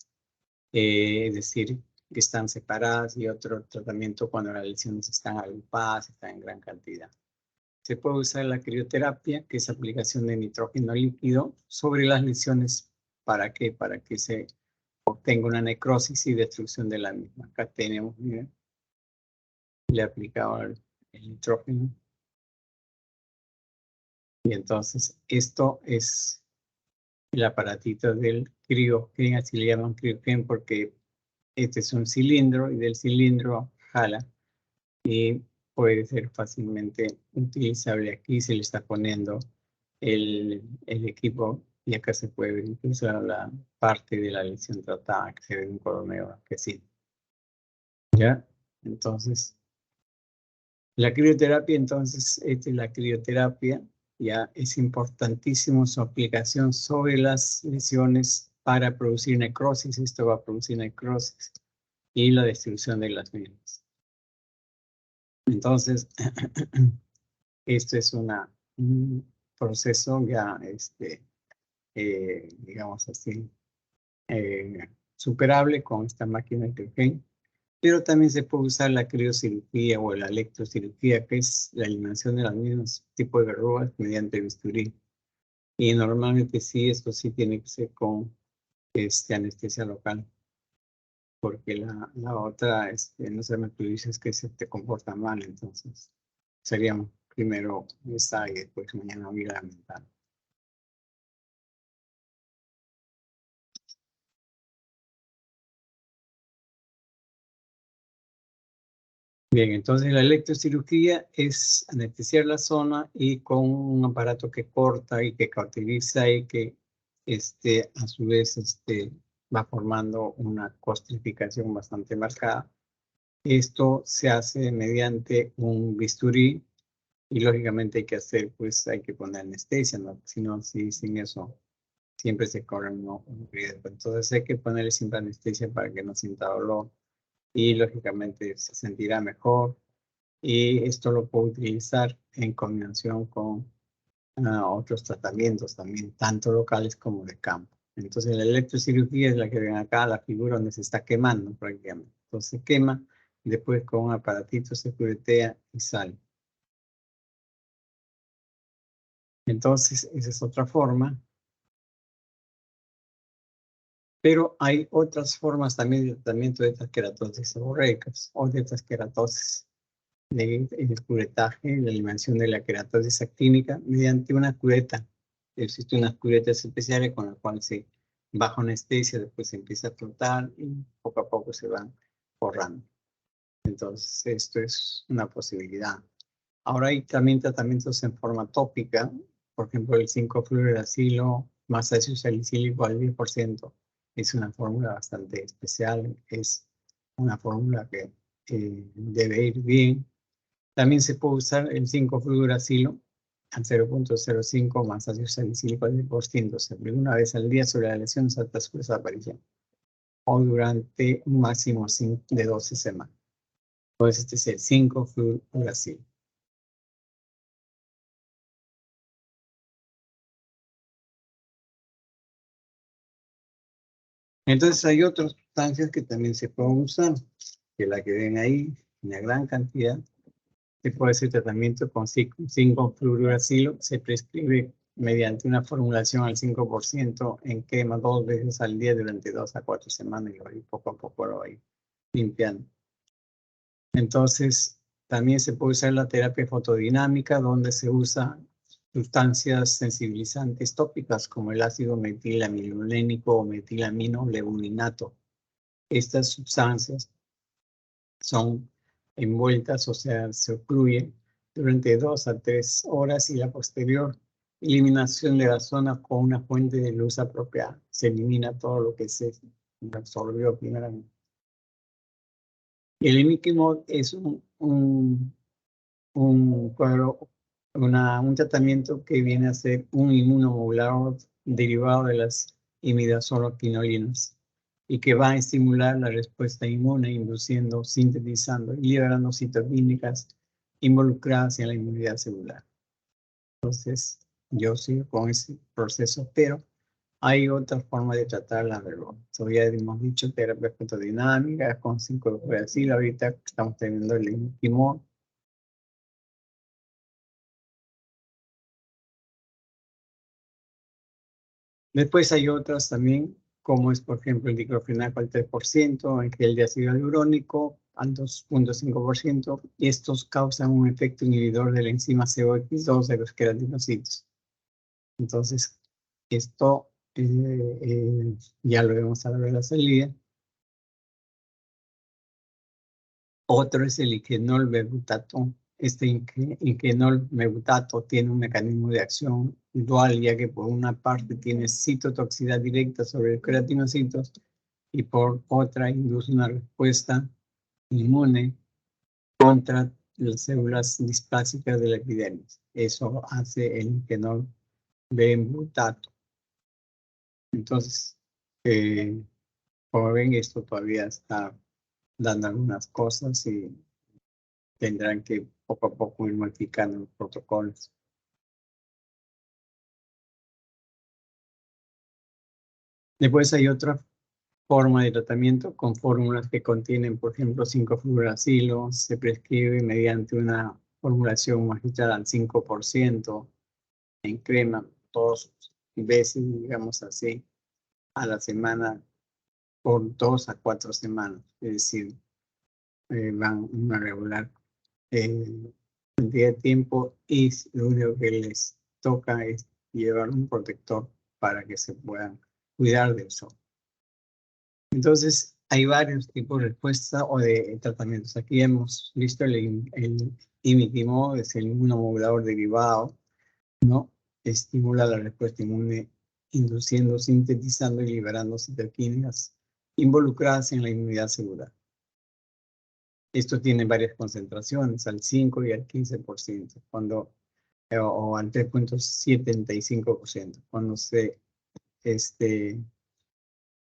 es decir, que están separadas, y otro tratamiento cuando las lesiones están agrupadas, están en gran cantidad. Se puede usar la crioterapia, que es aplicación de nitrógeno líquido sobre las lesiones. ¿Para qué? Para que se obtenga una necrosis y destrucción de la misma. Acá tenemos, miren, le aplicaba el nitrógeno. Y entonces esto es el aparatito del criogen, así le llaman criogen porque este es un cilindro y del cilindro jala y puede ser fácilmente utilizable. Aquí se le está poniendo el equipo y acá se puede ver incluso la parte de la lesión tratada, que se ve un color negro, que sí. ¿Ya? Entonces, la crioterapia, entonces, esta es la crioterapia. Ya es importantísimo su aplicación sobre las lesiones para producir necrosis. Esto va a producir necrosis y la destrucción de las mismas. Entonces, esto es un proceso ya, digamos así, superable con esta máquina de criogen. Pero también se puede usar la criocirugía o la electrocirugía, que es la eliminación de los mismos tipos de verrugas mediante bisturí. Y normalmente sí, esto sí tiene que ser con anestesia local, porque la otra, no sé, me tú dices que se te comporta mal, entonces seríamos primero esta y después mañana ir a la mental. Bien, entonces la electrocirugía es anestesiar la zona y con un aparato que corta y que cauteriza y que a su vez va formando una costrificación bastante marcada. Esto se hace mediante un bisturí y lógicamente hay que poner anestesia, ¿no? Si no, sin eso siempre se corre un riesgo. Entonces hay que ponerle siempre anestesia para que no sienta dolor y lógicamente se sentirá mejor. Y esto lo puedo utilizar en combinación con otros tratamientos también, tanto locales como de campo. Entonces la electrocirugía es la que ven acá, la figura donde se está quemando prácticamente. Entonces se quema y después con un aparatito se cubetea y sale. Entonces esa es otra forma. Pero hay otras formas también de tratamiento de estas queratosis seborreicas o de estas queratosis. El curetaje, la eliminación de la queratosis actínica mediante una cureta existen unas cubetas especiales con las cuales se baja anestesia, después se empieza a flotar y poco a poco se van borrando. Entonces, esto es una posibilidad. Ahora hay también tratamientos en forma tópica, por ejemplo, el 5-fluoracilo más ácido salicílico al 10%. Es una fórmula bastante especial, es una fórmula que debe ir bien. También se puede usar el 5-fluoracilo al 0.05 más ácido salicílico al 10%, se aplica una vez al día sobre la lesión hasta su desaparición, o durante un máximo de 12 semanas. Entonces, este es el 5-fluoracilo. Entonces hay otras sustancias que también se pueden usar, que la que ven ahí, en una gran cantidad. Se puede hacer tratamiento con 5-fluoracilo, se prescribe mediante una formulación al 5% en crema 2 veces al día durante 2 a 4 semanas y ahí poco a poco lo voy limpiando. Entonces, también se puede usar la terapia fotodinámica, donde se usa sustancias sensibilizantes tópicas como el ácido metilamilolénico o metilaminoleuninato. Estas sustancias son envueltas, o sea, se ocluyen durante 2 a 3 horas y la posterior eliminación de la zona con una fuente de luz apropiada. Se elimina todo lo que se absorbió primeramente. El imiquimod es un tratamiento que viene a ser un inmunomodulador derivado de las imidazoloquinolinas y que va a estimular la respuesta inmune, induciendo, sintetizando y liberando citoquímicas involucradas en la inmunidad celular. Entonces, yo sigo con ese proceso, pero hay otra forma de tratar la vergüenza. Ya hemos dicho terapia fotodinámica con 5-fluoracilo. Ahorita estamos teniendo el imiquimod. Después hay otras también, como es, por ejemplo, el diclofenaco al 3%, el gel de ácido hialurónico al 2.5%, y estos causan un efecto inhibidor de la enzima COX2 de los queratinocitos. Entonces, esto ya lo vemos a la hora de la salida. Otro es el ingenol bebutato. Este ingenol bebutato tiene un mecanismo de acción dual, ya que por una parte tiene citotoxicidad directa sobre los queratinocitos y por otra induce una respuesta inmune contra las células displásicas de la epidermis. Eso hace el ingenol bebutato. Entonces, como ven, esto todavía está dando algunas cosas y tendrán que poco a poco ir modificando los protocolos. Después hay otra forma de tratamiento con fórmulas que contienen, por ejemplo, 5-fluoracilo. Se prescribe mediante una formulación magistral al 5% en crema, 2 veces, digamos así, a la semana por 2 a 4 semanas. Es decir, van una regular cantidad de tiempo y lo único que les toca es llevar un protector para que se puedan cuidar del sol. Entonces, hay varios tipos de respuesta o de tratamientos. Aquí hemos visto el imiquimod, es el inmunomodulador derivado, ¿no? Estimula la respuesta inmune, induciendo, sintetizando y liberando citoquinas involucradas en la inmunidad celular. Esto tiene varias concentraciones, al 5 y al 15%, o al 3.75%. Cuando se,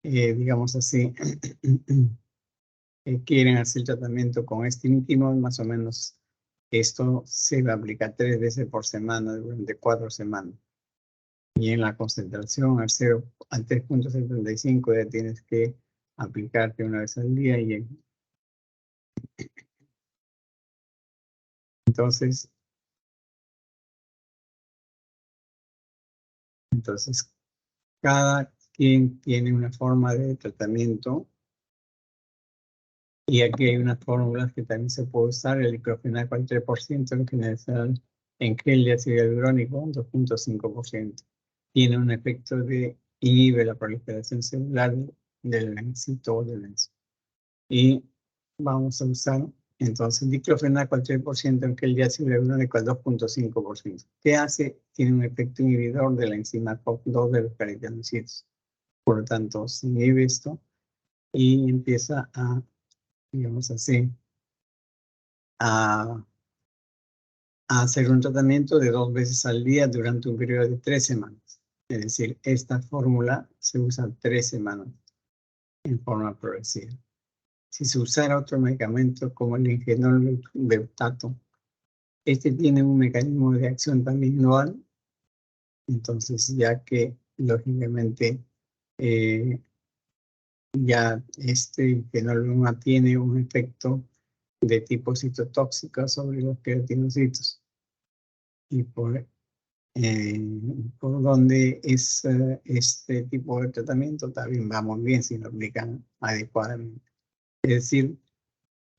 digamos así, quieren hacer tratamiento con este imiquimod, más o menos esto se va a aplicar 3 veces por semana durante 4 semanas. Y en la concentración al 3.75 ya tienes que aplicarte una vez al día y entonces cada quien tiene una forma de tratamiento y aquí hay unas fórmulas que también se puede usar, el diclofenaco al 3%, en general en gel de ácido hialurónico 2.5%. tiene un efecto de inhibe la proliferación celular del lencito o del lenzo. Y vamos a usar entonces diclofenaco al 3%, aunque el diacilaglucónico al 2.5%. ¿Qué hace? Tiene un efecto inhibidor de la enzima COP2 de los keratinocytos. Por lo tanto, se inhibe esto y empieza a, digamos así, a hacer un tratamiento de 2 veces al día durante un periodo de 3 semanas. Es decir, esta fórmula se usa 3 semanas en forma progresiva. Si se usara otro medicamento como el ingenol beutato, este tiene un mecanismo de acción también dual, entonces ya que lógicamente ya este ingenol tiene un efecto de tipo citotóxico sobre los queratinocitos. Y por donde es este tipo de tratamiento también va muy bien si lo aplican adecuadamente. Es decir,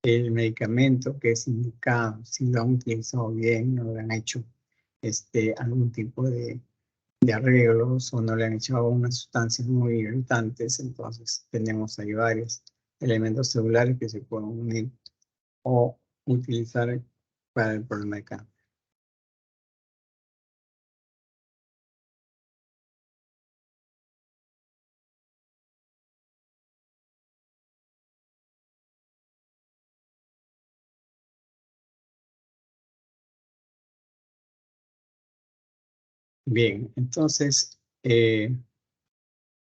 el medicamento que es indicado, si lo han utilizado bien, no le han hecho algún tipo de arreglos o no le han hecho algunas sustancias muy irritantes, entonces tenemos ahí varios elementos celulares que se pueden unir o utilizar para el problema de cáncer. Bien, entonces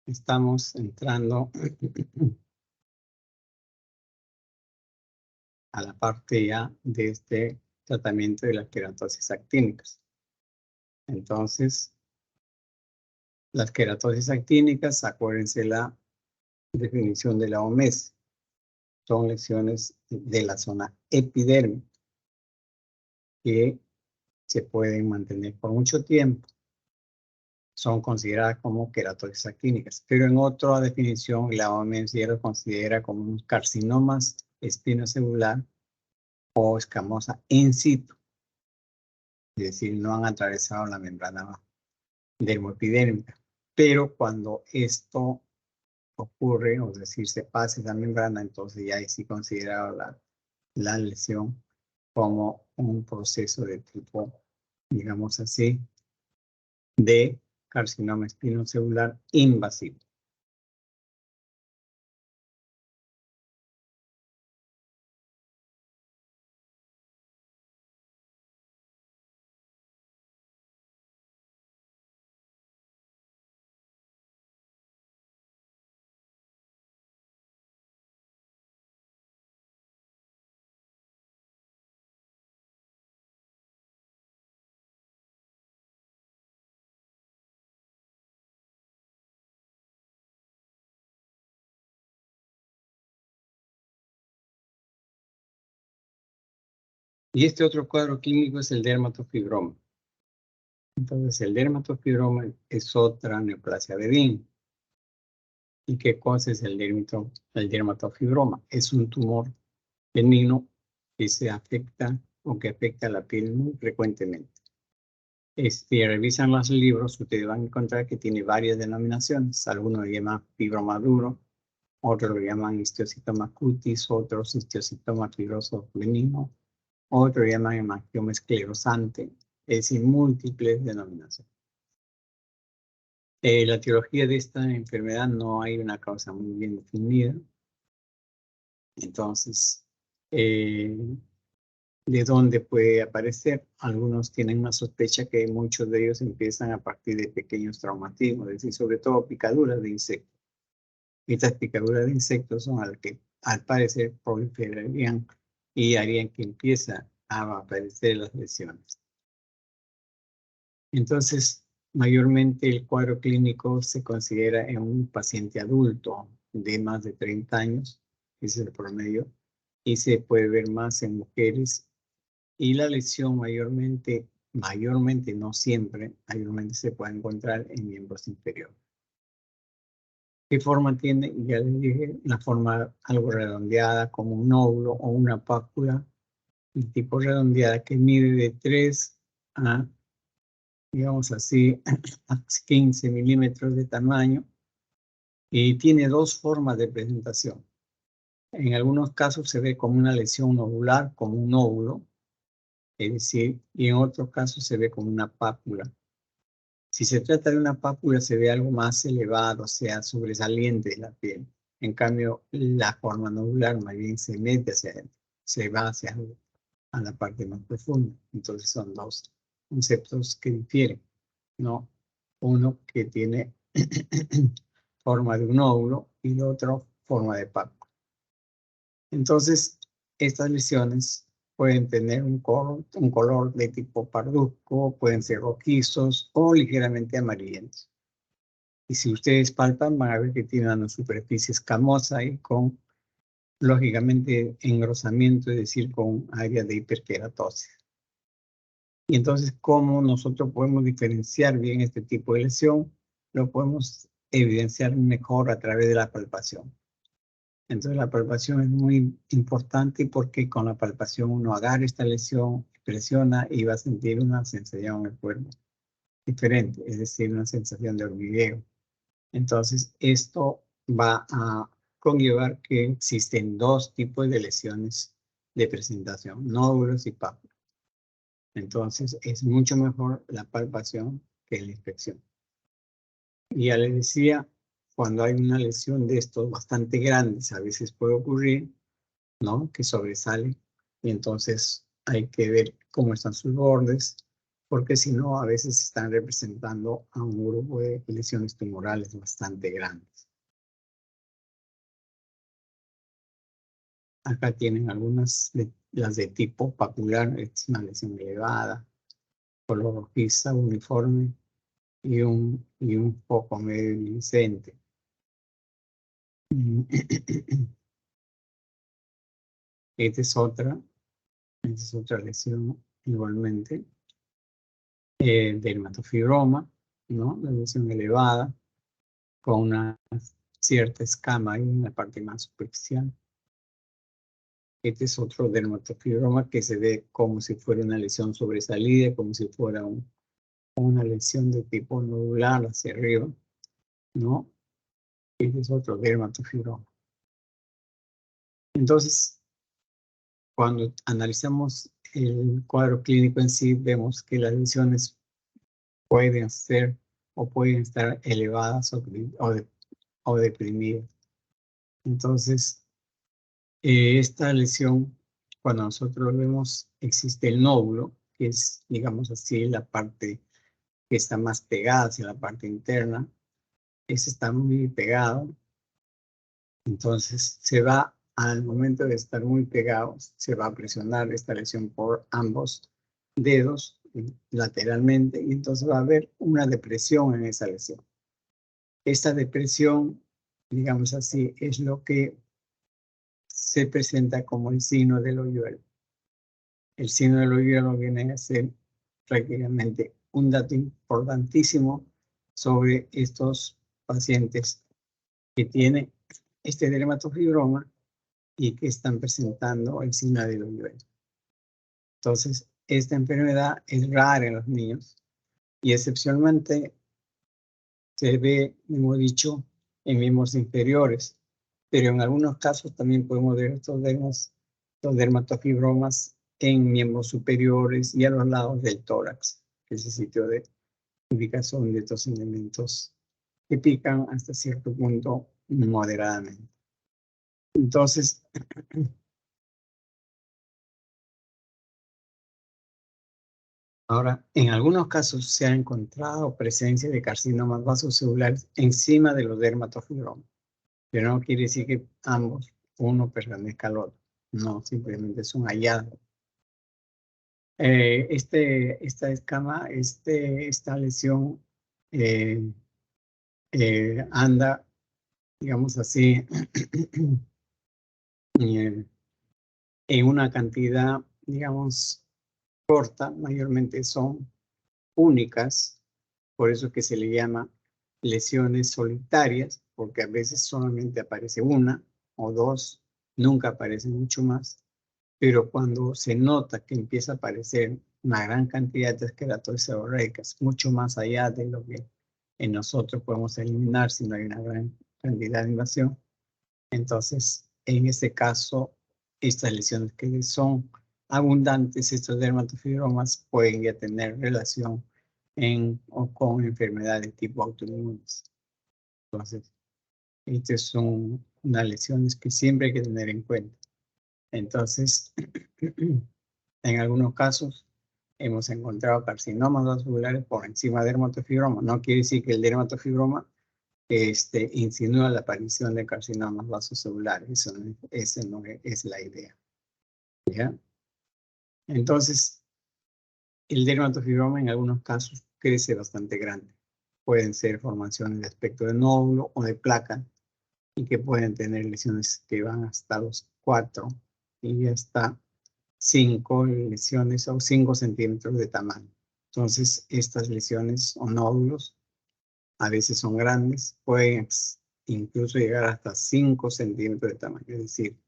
estamos entrando a la parte ya de este tratamiento de las queratosis actínicas. Entonces, las queratosis actínicas, acuérdense la definición de la OMS, son lesiones de la zona epidérmica que se pueden mantener por mucho tiempo. Son consideradas como queratosis actínicas, pero en otra definición la OMS ya lo considera como unos carcinomas espinocelular o escamosa in situ, es decir, no han atravesado la membrana dermoepidérmica. Pero cuando esto ocurre, o es decir, se pasa esa membrana, entonces ya es sí considerado la lesión como un proceso de tipo, digamos así, de carcinoma espinocelular invasivo. Y este otro cuadro clínico es el dermatofibroma. Entonces, el dermatofibroma es otra neoplasia benigna. ¿Y qué cosa es el dermatofibroma? Es un tumor benigno que se afecta o que afecta a la piel muy frecuentemente. Si revisan los libros, ustedes van a encontrar que tiene varias denominaciones. Algunos lo llaman fibroma duro, otros lo llaman histiocytoma cutis, otros histiocytoma fibroso benigno, otros lo llaman hemangioma esclerosante, es decir, múltiples denominaciones. La etiología de esta enfermedad no hay una causa muy bien definida. Entonces, ¿de dónde puede aparecer? Algunos tienen una sospecha que muchos de ellos empiezan a partir de pequeños traumatismos, es decir, sobre todo picaduras de insectos. Estas picaduras de insectos son las que al parecer proliferarían y harían que empiecen a aparecer las lesiones. Entonces, mayormente el cuadro clínico se considera en un paciente adulto de más de 30 años, ese es el promedio, y se puede ver más en mujeres. Y la lesión mayormente, no siempre, mayormente se puede encontrar en miembros inferiores. ¿Qué forma tiene? Ya les dije, la forma algo redondeada, como un óvulo o una pápula, el tipo redondeada que mide de 3 a digamos así, 15 milímetros de tamaño, y tiene dos formas de presentación. En algunos casos se ve como una lesión nodular, como un nódulo, es decir, y en otros casos se ve como una pápula. Si se trata de una pápula, se ve algo más elevado, o sea, sobresaliente de la piel. En cambio, la forma nodular más bien se mete hacia adentro, se va hacia a la parte más profunda. Entonces son dos conceptos que difieren, ¿no? Uno que tiene forma de un nódulo y el otro forma de pápula. Entonces, estas lesiones pueden tener un color de tipo parduzco, pueden ser rojizos o ligeramente amarillentos. Y si ustedes palpan, van a ver que tiene una superficie escamosa y con, lógicamente, engrosamiento, es decir, con área de hiperkeratosis. Y entonces, ¿cómo nosotros podemos diferenciar bien este tipo de lesión? Lo podemos evidenciar mejor a través de la palpación. Entonces, la palpación es muy importante porque con la palpación uno agarra esta lesión, presiona y va a sentir una sensación en el cuerpo diferente, es decir, una sensación de hormigueo. Entonces, esto va a conllevar que existen dos tipos de lesiones de presentación, nódulos y pápulas. Entonces, es mucho mejor la palpación que la inspección. Y ya les decía, cuando hay una lesión de estos bastante grandes, a veces puede ocurrir, ¿no? Que sobresale. Y entonces hay que ver cómo están sus bordes, porque si no, a veces están representando a un grupo de lesiones tumorales bastante grandes. Acá tienen algunas, las de tipo papular, es una lesión elevada, color rojiza, uniforme y un poco medio luminiscente. Esta es otra lesión igualmente, dermatofibroma, ¿no? La lesión elevada, con una cierta escama ahí en la parte más superficial. Este es otro dermatofibroma que se ve como si fuera una lesión sobresalida, como si fuera una lesión de tipo nodular hacia arriba, ¿no? Este es otro dermatofibroma. Entonces, cuando analizamos el cuadro clínico en sí, vemos que las lesiones pueden ser o pueden estar elevadas o deprimidas. Entonces, esta lesión, cuando nosotros vemos, existe el nódulo, que es, digamos así, la parte que está más pegada hacia la parte interna. Ese está muy pegado. Entonces, se va, al momento de estar muy pegado, se va a presionar esta lesión por ambos dedos lateralmente y entonces va a haber una depresión en esa lesión. Esta depresión, digamos así, es lo que se presenta como el signo del hoyuelo. El signo del hoyuelo viene a ser prácticamente un dato importantísimo sobre estos pacientes que tienen este dermatofibroma y que están presentando el signo del hoyuelo. Entonces, esta enfermedad es rara en los niños y excepcionalmente se ve, hemos dicho, en miembros inferiores, pero en algunos casos también podemos ver estos dermatofibromas en miembros superiores y a los lados del tórax, que es el sitio de ubicación de estos elementos que pican hasta cierto punto moderadamente. Entonces, ahora, en algunos casos se ha encontrado presencia de carcinomas vasocelulares encima de los dermatofibromas, pero no quiere decir que ambos, uno pertenezca al otro. No, simplemente es un hallazgo. Esta escama, esta lesión anda, digamos así, en una cantidad, digamos, corta, mayormente son únicas, por eso que se le llama lesiones solitarias, porque a veces solamente aparece una o dos, nunca aparece mucho más, pero cuando se nota que empieza a aparecer una gran cantidad de queratosis seborreicas, mucho más allá de lo que en nosotros podemos eliminar si no hay una gran cantidad de invasión. Entonces, en este caso, estas lesiones que son abundantes, estos dermatofibromas, pueden ya tener relación o con enfermedades de tipo autoinmunes. Entonces, estas son unas lesiones que siempre hay que tener en cuenta. Entonces, en algunos casos, hemos encontrado carcinomas vasculares por encima de dermatofibroma. No quiere decir que el dermatofibroma insinúa la aparición de carcinomas vasocelulares. Eso no es la idea. ¿Ya? Entonces, el dermatofibroma en algunos casos crece bastante grande. Pueden ser formaciones de aspecto de nódulo o de placa y que pueden tener lesiones que van hasta los 4 y hasta 5 lesiones o 5 centímetros de tamaño. Entonces, estas lesiones o nódulos a veces son grandes, pueden incluso llegar hasta 5 centímetros de tamaño, es decir,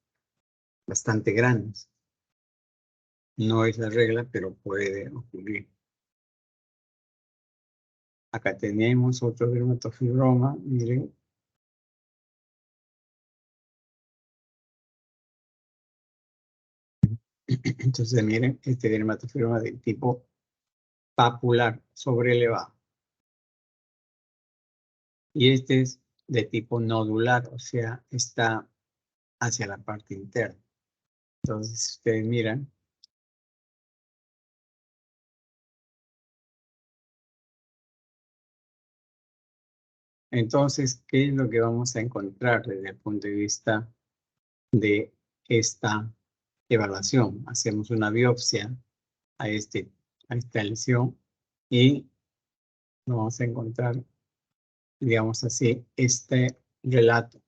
bastante grandes. No es la regla, pero puede ocurrir. Acá tenemos otro dermatofibroma, miren. Entonces, miren, este dermatofibroma de tipo papular sobrelevado. Y este es de tipo nodular, o sea, está hacia la parte interna. Entonces, si ustedes miran, entonces, ¿qué es lo que vamos a encontrar desde el punto de vista de esta evaluación? Hacemos una biopsia a esta lesión y vamos a encontrar, digamos así, este relato.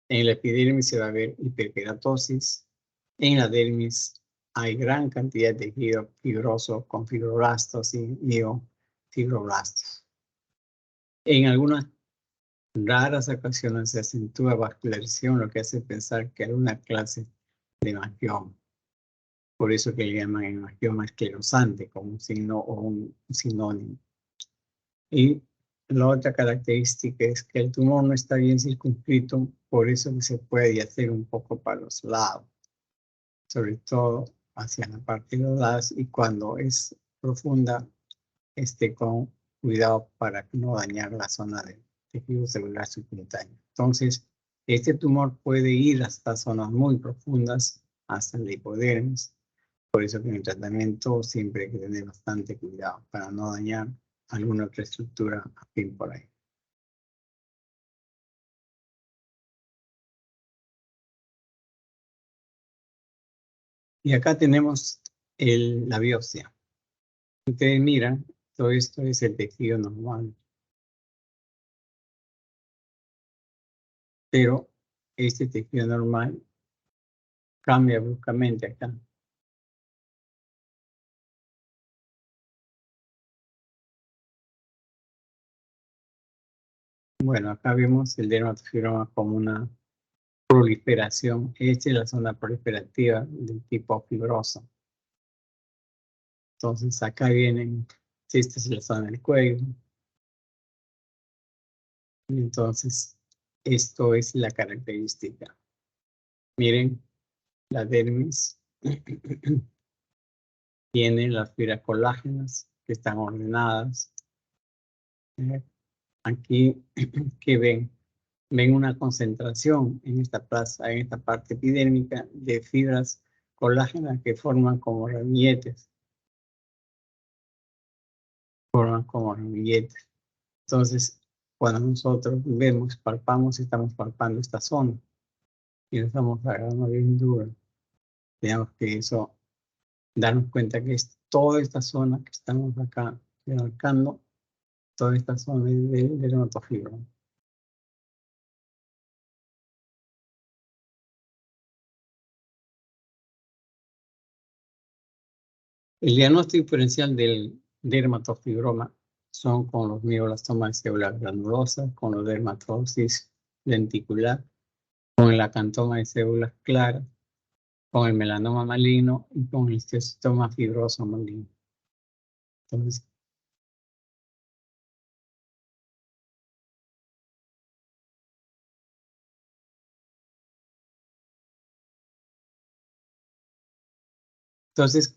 En la epidermis se va a ver hiperkeratosis. En la dermis hay gran cantidad de tejido fibroso con fibroblastos y miofibroblastos. En algunas raras ocasiones se acentúa vascularización, lo que hace pensar que hay una clase de hemangioma. Por eso que le llaman hemangioma esclerosante como un signo o un sinónimo. Y la otra característica es que el tumor no está bien circunscrito, por eso que se puede hacer un poco para los lados, sobre todo hacia la parte de los lados y cuando es profunda, con cuidado para no dañar la zona del tejido celular subcutáneo. Entonces, este tumor puede ir hasta zonas muy profundas, hasta la hipodermis. Por eso que en el tratamiento siempre hay que tener bastante cuidado para no dañar alguna otra estructura afín por ahí. Y acá tenemos la biopsia. Ustedes miran, todo esto es el tejido normal. Pero este tejido normal cambia bruscamente acá. Bueno, acá vemos el dermatofibroma como una proliferación. Esta es la zona proliferativa del tipo fibroso. Entonces acá vienen, esta es la zona del cuello. Y entonces esto es la característica. Miren, la dermis tiene las fibras colágenas que están ordenadas. Aquí, ¿qué ven? Ven una concentración en esta parte epidérmica de fibras colágenas que forman como ramilletes. Forman como ramilletes. Entonces, cuando nosotros vemos, palpamos, estamos palpando esta zona y lo estamos agarrando bien duro. Digamos que eso, darnos cuenta que es toda esta zona que estamos acá abarcando, toda esta zona del dermatofibroma. El diagnóstico diferencial del dermatofibroma son con los mioblastomas células granulosas, con la dermatosis lenticular, con el acantoma de células claras, con el melanoma maligno y con el histiocytoma fibroso maligno. Entonces,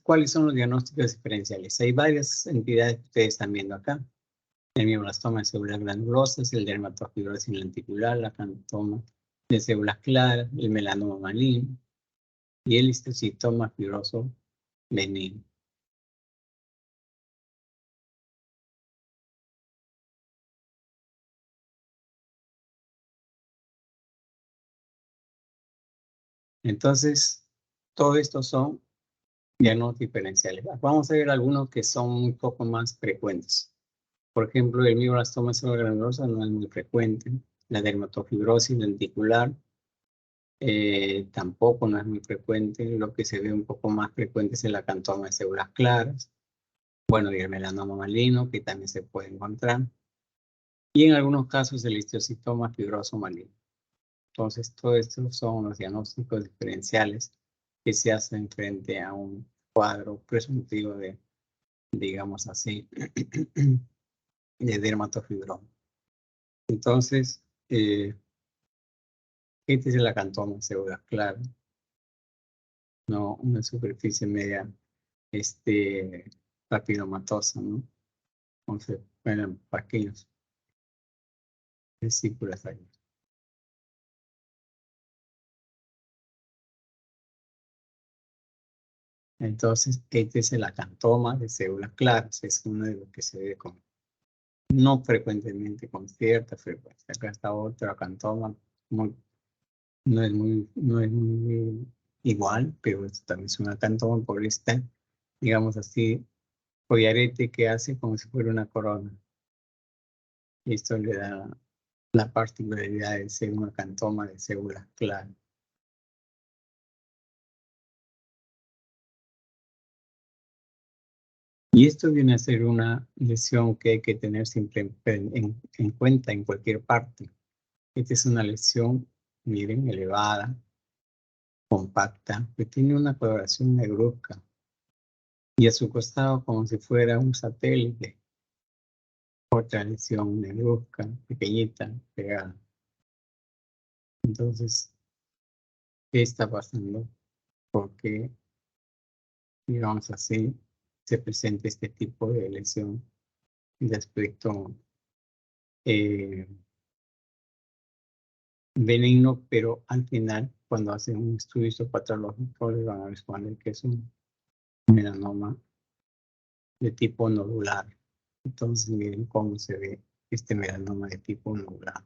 ¿cuáles son los diagnósticos diferenciales? Hay varias entidades que ustedes están viendo acá. El mioblastoma de células glandulosas, el dermatofibrosis lenticular, la acanthoma de células claras, el melanoma maligno y el histocitoma fibroso benigno. Entonces, todo esto son diagnósticos diferenciales. Vamos a ver algunos que son un poco más frecuentes. Por ejemplo, el mioblastoma de células glandulosas no es muy frecuente. La dermatofibrosis lenticular tampoco no es muy frecuente. Lo que se ve un poco más frecuente es el acantoma de células claras. Bueno, y el melanoma maligno, que también se puede encontrar. Y en algunos casos el histocitoma fibroso maligno. Entonces, todo esto son los diagnósticos diferenciales que se hacen frente a un cuadro presuntivo de, digamos así, de dermatofibroma. Entonces, este es el acantoma de células claras, ¿no? Una superficie media papilomatosa, ¿no? Entonces, bueno, pequeños vesículas ahí. Entonces, este es el acantoma de células claras, es uno de los que se ve con, no frecuentemente, con cierta frecuencia. Acá está otro acantoma, no es muy igual, pero esto también es un acantoma por este, digamos así, collarete que hace como si fuera una corona. Y esto le da la particularidad de ser un acantoma de células claras. Y esto viene a ser una lesión que hay que tener siempre en cuenta en cualquier parte. Esta es una lesión, miren, elevada, compacta, que tiene una coloración negruzca. Y a su costado como si fuera un satélite. Otra lesión negruzca, pequeñita, pegada. Entonces, ¿qué está pasando? Porque, digamos así, se presenta este tipo de lesión de aspecto benigno, pero al final, cuando hacen un estudio histopatológico, les van a responder que es un melanoma de tipo nodular. Entonces, miren cómo se ve este melanoma de tipo nodular.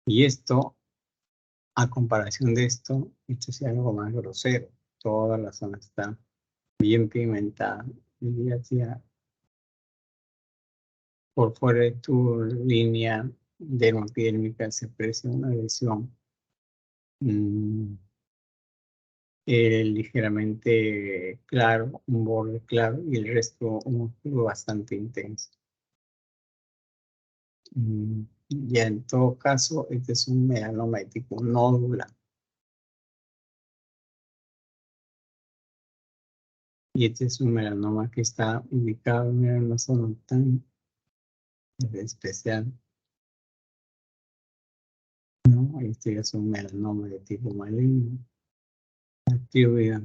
Y esto, a comparación de esto es algo más grosero. Toda la zona está bien pigmentada. Y hacia por fuera de tu línea dermopidérmica se aprecia una lesión ligeramente claro, un borde claro y el resto un oscuro bastante intenso. Ya en todo caso, este es un melanoma de tipo nódula. Y este es un melanoma que está ubicado en una zona tan especial. ¿No? Este es un melanoma de tipo maligno. Actividad.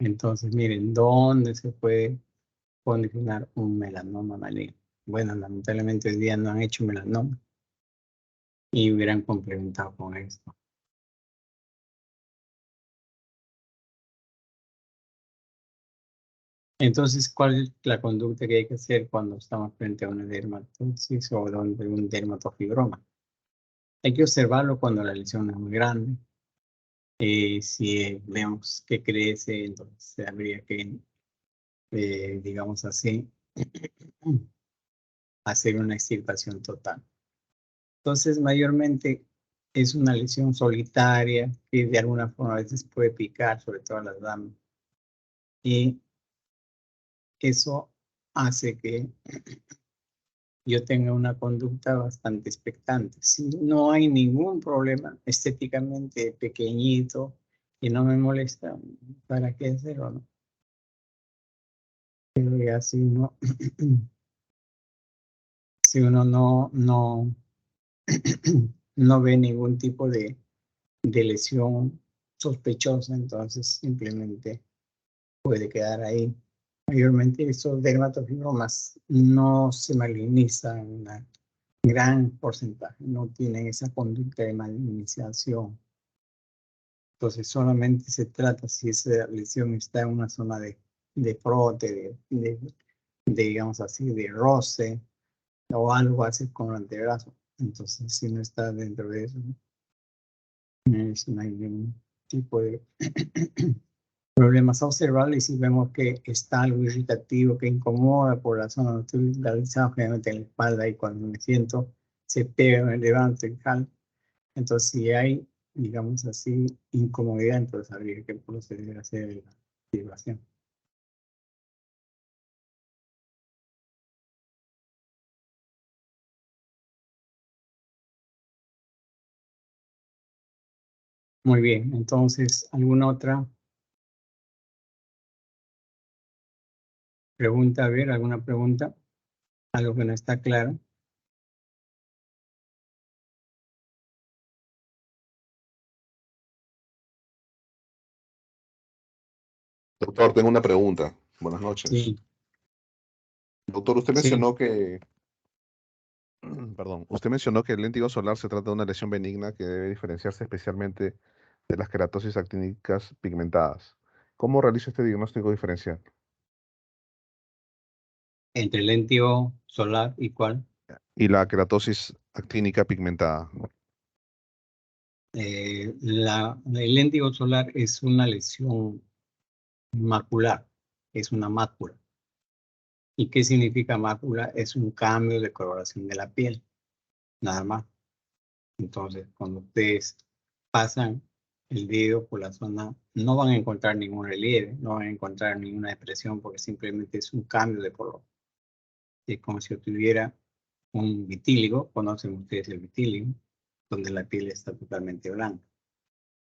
Entonces, miren, ¿dónde se puede condicionar un melanoma maligno? Bueno, lamentablemente hoy día no han hecho melanoma y hubieran complementado con esto. Entonces, ¿cuál es la conducta que hay que hacer cuando estamos frente a una dermatosis o donde un dermatofibroma? Hay que observarlo cuando la lesión es muy grande. Si vemos que crece, entonces habría que, digamos así, hacer una extirpación total. Entonces, mayormente es una lesión solitaria que de alguna forma a veces puede picar, sobre todo a las damas. Y eso hace que yo tenga una conducta bastante expectante. Si no hay ningún problema estéticamente pequeñito y no me molesta, ¿para qué hacerlo, no? Pero ya si uno, si uno no ve ningún tipo de lesión sospechosa, entonces simplemente puede quedar ahí. Mayormente esos dermatofibromas no se malinizan en un gran porcentaje, no tienen esa conducta de malignización. Entonces solamente se trata si esa lesión está en una zona de frote, digamos así, de roce o algo así con el antebrazo. Entonces si no está dentro de eso, no hay ningún tipo de problemas a observar, y si vemos que está algo irritativo que incomoda por la zona donde estoy localizado, generalmente en la espalda, y cuando me siento se pega, me levanto y jalo. Entonces si hay, digamos así, incomodidad, entonces habría que proceder a hacer la activación. Muy bien, entonces, ¿alguna otra pregunta? A ver, ¿alguna pregunta? ¿Algo que no está claro? Doctor, tengo una pregunta. Buenas noches. Sí, Doctor, usted sí. mencionó que, perdón, usted mencionó que el léntigo solar se trata de una lesión benigna que debe diferenciarse especialmente de las queratosis actínicas pigmentadas. ¿Cómo realiza este diagnóstico diferencial? Entre el léntigo solar y cuál. Y la queratosis actínica pigmentada. El léntigo solar es una lesión macular, es una mácula. ¿Y qué significa mácula? Es un cambio de coloración de la piel, nada más. Entonces, cuando ustedes pasan el dedo por la zona, no van a encontrar ningún relieve, no van a encontrar ninguna expresión, porque simplemente es un cambio de color. Es como si tuviera un vitíligo, conocen ustedes el vitíligo, donde la piel está totalmente blanca.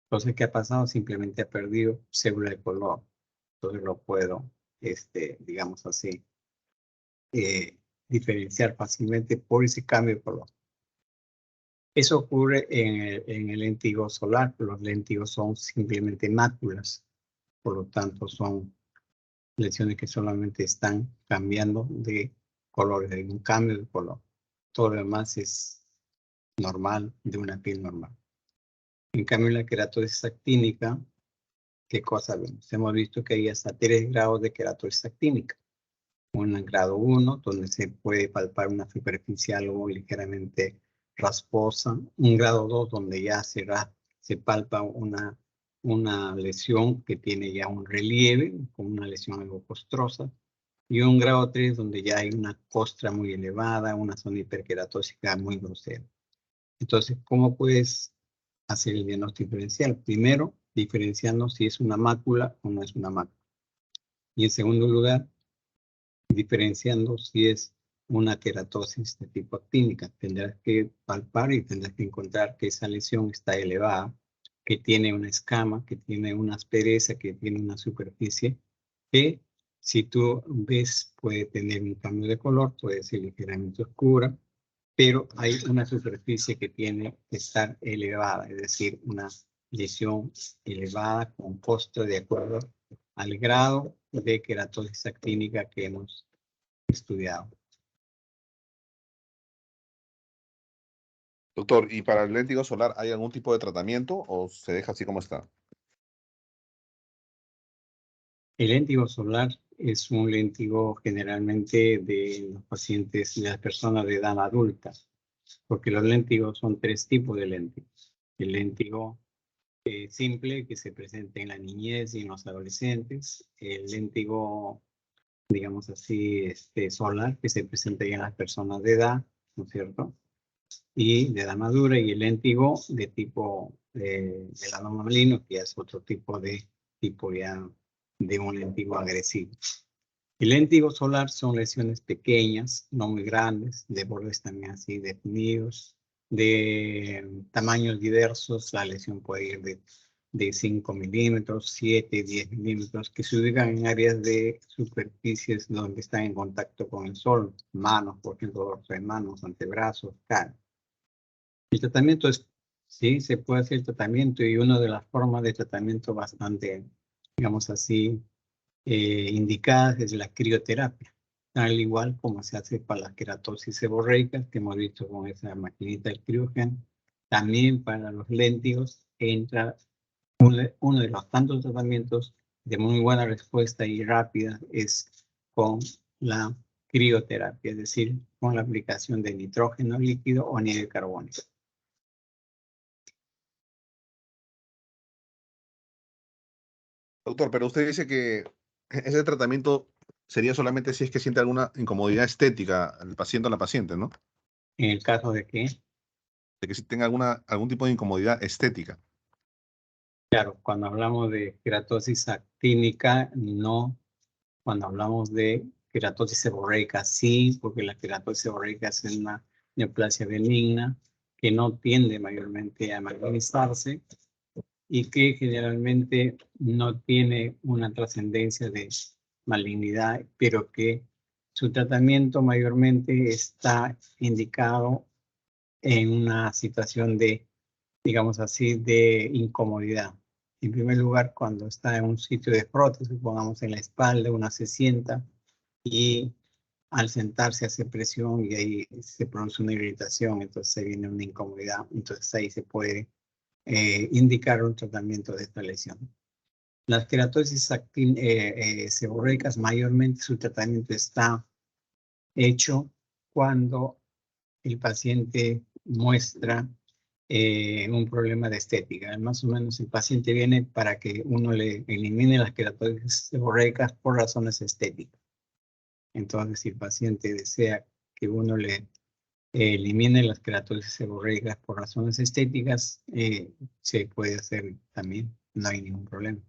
Entonces, ¿qué ha pasado? Simplemente ha perdido célula de color. Entonces lo puedo, digamos así, diferenciar fácilmente por ese cambio de color. Eso ocurre en el léntigo solar. Los léntigos son simplemente máculas, por lo tanto son lesiones que solamente están cambiando de color, de un cambio de color. Todo lo demás es normal, de una piel normal. En cambio, la queratosis actínica, ¿qué cosa vemos? Hemos visto que hay hasta 3 grados de queratosis actínica. Un grado 1, donde se puede palpar una superficie algo ligeramente rasposa. Un grado 2, donde ya se palpa una lesión que tiene ya un relieve, con una lesión algo costrosa. Y un grado 3, donde ya hay una costra muy elevada, una zona hiperqueratósica muy grosera. Entonces, ¿cómo puedes hacer el diagnóstico diferencial? Primero, diferenciando si es una mácula o no es una mácula. Y en segundo lugar, diferenciando si es una queratosis de tipo actínica. Tendrás que palpar y tendrás que encontrar que esa lesión está elevada, que tiene una escama, que tiene una aspereza, que tiene una superficie que, si tú ves, puede tener un cambio de color, puede ser ligeramente oscura, pero hay una superficie que tiene que estar elevada, es decir, una lesión elevada con costo de acuerdo al grado de queratosis actínica que hemos estudiado. Doctor, ¿y para el léntigo solar hay algún tipo de tratamiento o se deja así como está? El léntigo solar es un léntigo generalmente de los pacientes, de las personas de edad adulta, porque los léntigos son 3 tipos de léntigos. El léntigo simple, que se presenta en la niñez y en los adolescentes. El léntigo, digamos así, solar, que se presenta ya en las personas de edad, ¿no es cierto? y de edad madura, y el léntigo de tipo melanoma maligno, que ya es otro tipo ya de un léntigo agresivo. El léntigo solar son lesiones pequeñas, no muy grandes, de bordes también así definidos, de tamaños diversos. La lesión puede ir de 5 milímetros, 7, 10 milímetros, que se ubican en áreas de superficies donde están en contacto con el sol, manos, por ejemplo, dorso de manos, antebrazos, cara. El tratamiento es, sí, se puede hacer tratamiento, y una de las formas de tratamiento bastante, digamos así, indicadas es la crioterapia, al igual como se hace para las queratosis seborreicas, que hemos visto con esa maquinita del criógeno. También para los léntigos entra uno de los tantos tratamientos de muy buena respuesta y rápida, es con la crioterapia, es decir, con la aplicación de nitrógeno líquido o anhídrido carbónico. Doctor, pero usted dice que ese tratamiento sería solamente si es que siente alguna incomodidad estética el paciente o la paciente, ¿no? En el caso de que, De que si tenga algún tipo de incomodidad estética. claro, cuando hablamos de queratosis actínica, no. Cuando hablamos de queratosis seborreica, sí, porque la queratosis seborreica es una neoplasia benigna que no tiende mayormente a malignizarse y que generalmente no tiene una trascendencia de malignidad, pero que su tratamiento mayormente está indicado en una situación de, digamos así, de incomodidad. En primer lugar, cuando está en un sitio de prótesis, pongamos en la espalda, uno se sienta y al sentarse hace presión y ahí se produce una irritación, entonces se viene una incomodidad, entonces ahí se puede indicar un tratamiento de esta lesión. Las queratosis seborreicas, mayormente su tratamiento está hecho cuando el paciente muestra un problema de estética. Más o menos el paciente viene para que uno le elimine las queratosis seborreicas por razones estéticas. Entonces, si el paciente desea que uno le elimine las queratosis seborreicas por razones estéticas, se puede hacer también, no hay ningún problema.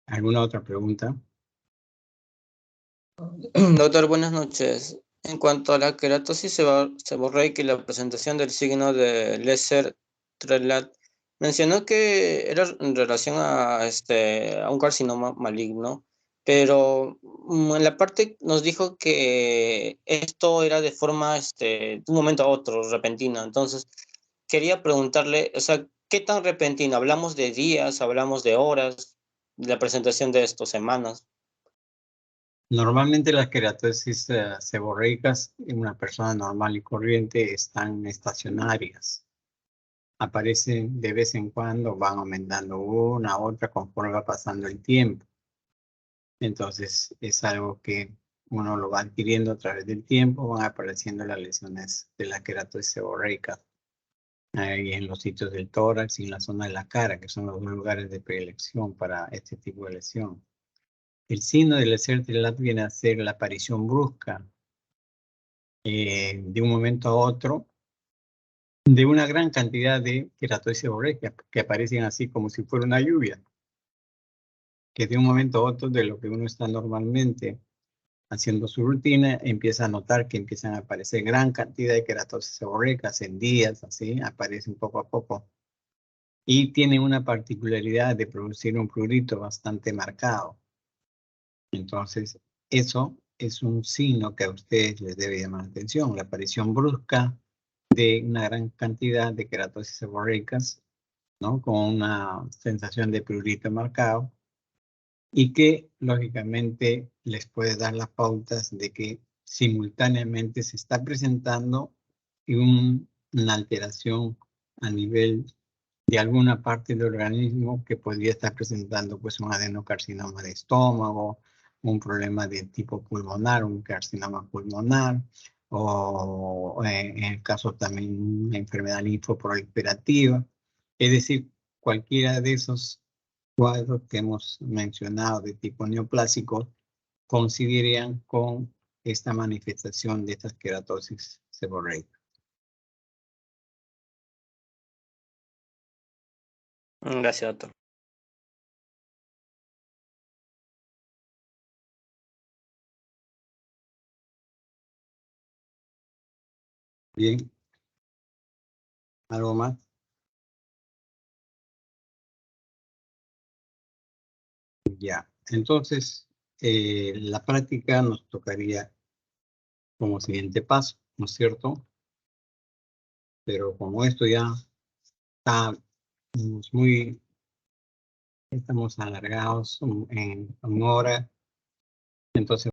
¿Alguna otra pregunta? Doctor, buenas noches. En cuanto a la queratosis seborreica y la presentación del signo de Lesser-Trelat, mencionó que era en relación a un carcinoma maligno, pero en la parte nos dijo que esto era de forma, de un momento a otro, repentina. Entonces, quería preguntarle, o sea, ¿qué tan repentino? ¿Hablamos de días, hablamos de horas, de la presentación de esto, semanas? Normalmente las queratosis seborreicas en una persona normal y corriente están estacionarias. Aparecen de vez en cuando, van aumentando una u otra conforme va pasando el tiempo. Entonces es algo que uno lo va adquiriendo a través del tiempo, van apareciendo las lesiones de la queratosis seborreica ahí en los sitios del tórax y en la zona de la cara, que son los lugares de predilección para este tipo de lesión. El signo del Lesser-Trelat viene a ser la aparición brusca de un momento a otro de una gran cantidad de queratosis seborreica que aparecen así como si fuera una lluvia, que de un momento a otro de lo que uno está normalmente haciendo su rutina, empieza a notar que empiezan a aparecer gran cantidad de queratosis seborreicas en días, así, aparecen poco a poco. Y tienen una particularidad de producir un prurito bastante marcado. Entonces, eso es un signo que a ustedes les debe llamar la atención, la aparición brusca de una gran cantidad de queratosis seborreicas, ¿no? Con una sensación de prurito marcado, y que lógicamente les puede dar las pautas de que simultáneamente se está presentando una alteración a nivel de alguna parte del organismo que podría estar presentando pues un adenocarcinoma de estómago, un problema de tipo pulmonar, un carcinoma pulmonar, o en el caso también una enfermedad linfoproliferativa. Es decir, cualquiera de esos cuadros que hemos mencionado de tipo neoplásico coincidirían con esta manifestación de esta queratosis seborreica. Gracias, doctor. Bien. ¿Algo más? Ya. Entonces, la práctica nos tocaría como siguiente paso, ¿no es cierto? Pero como esto ya está estamos alargados en una hora, entonces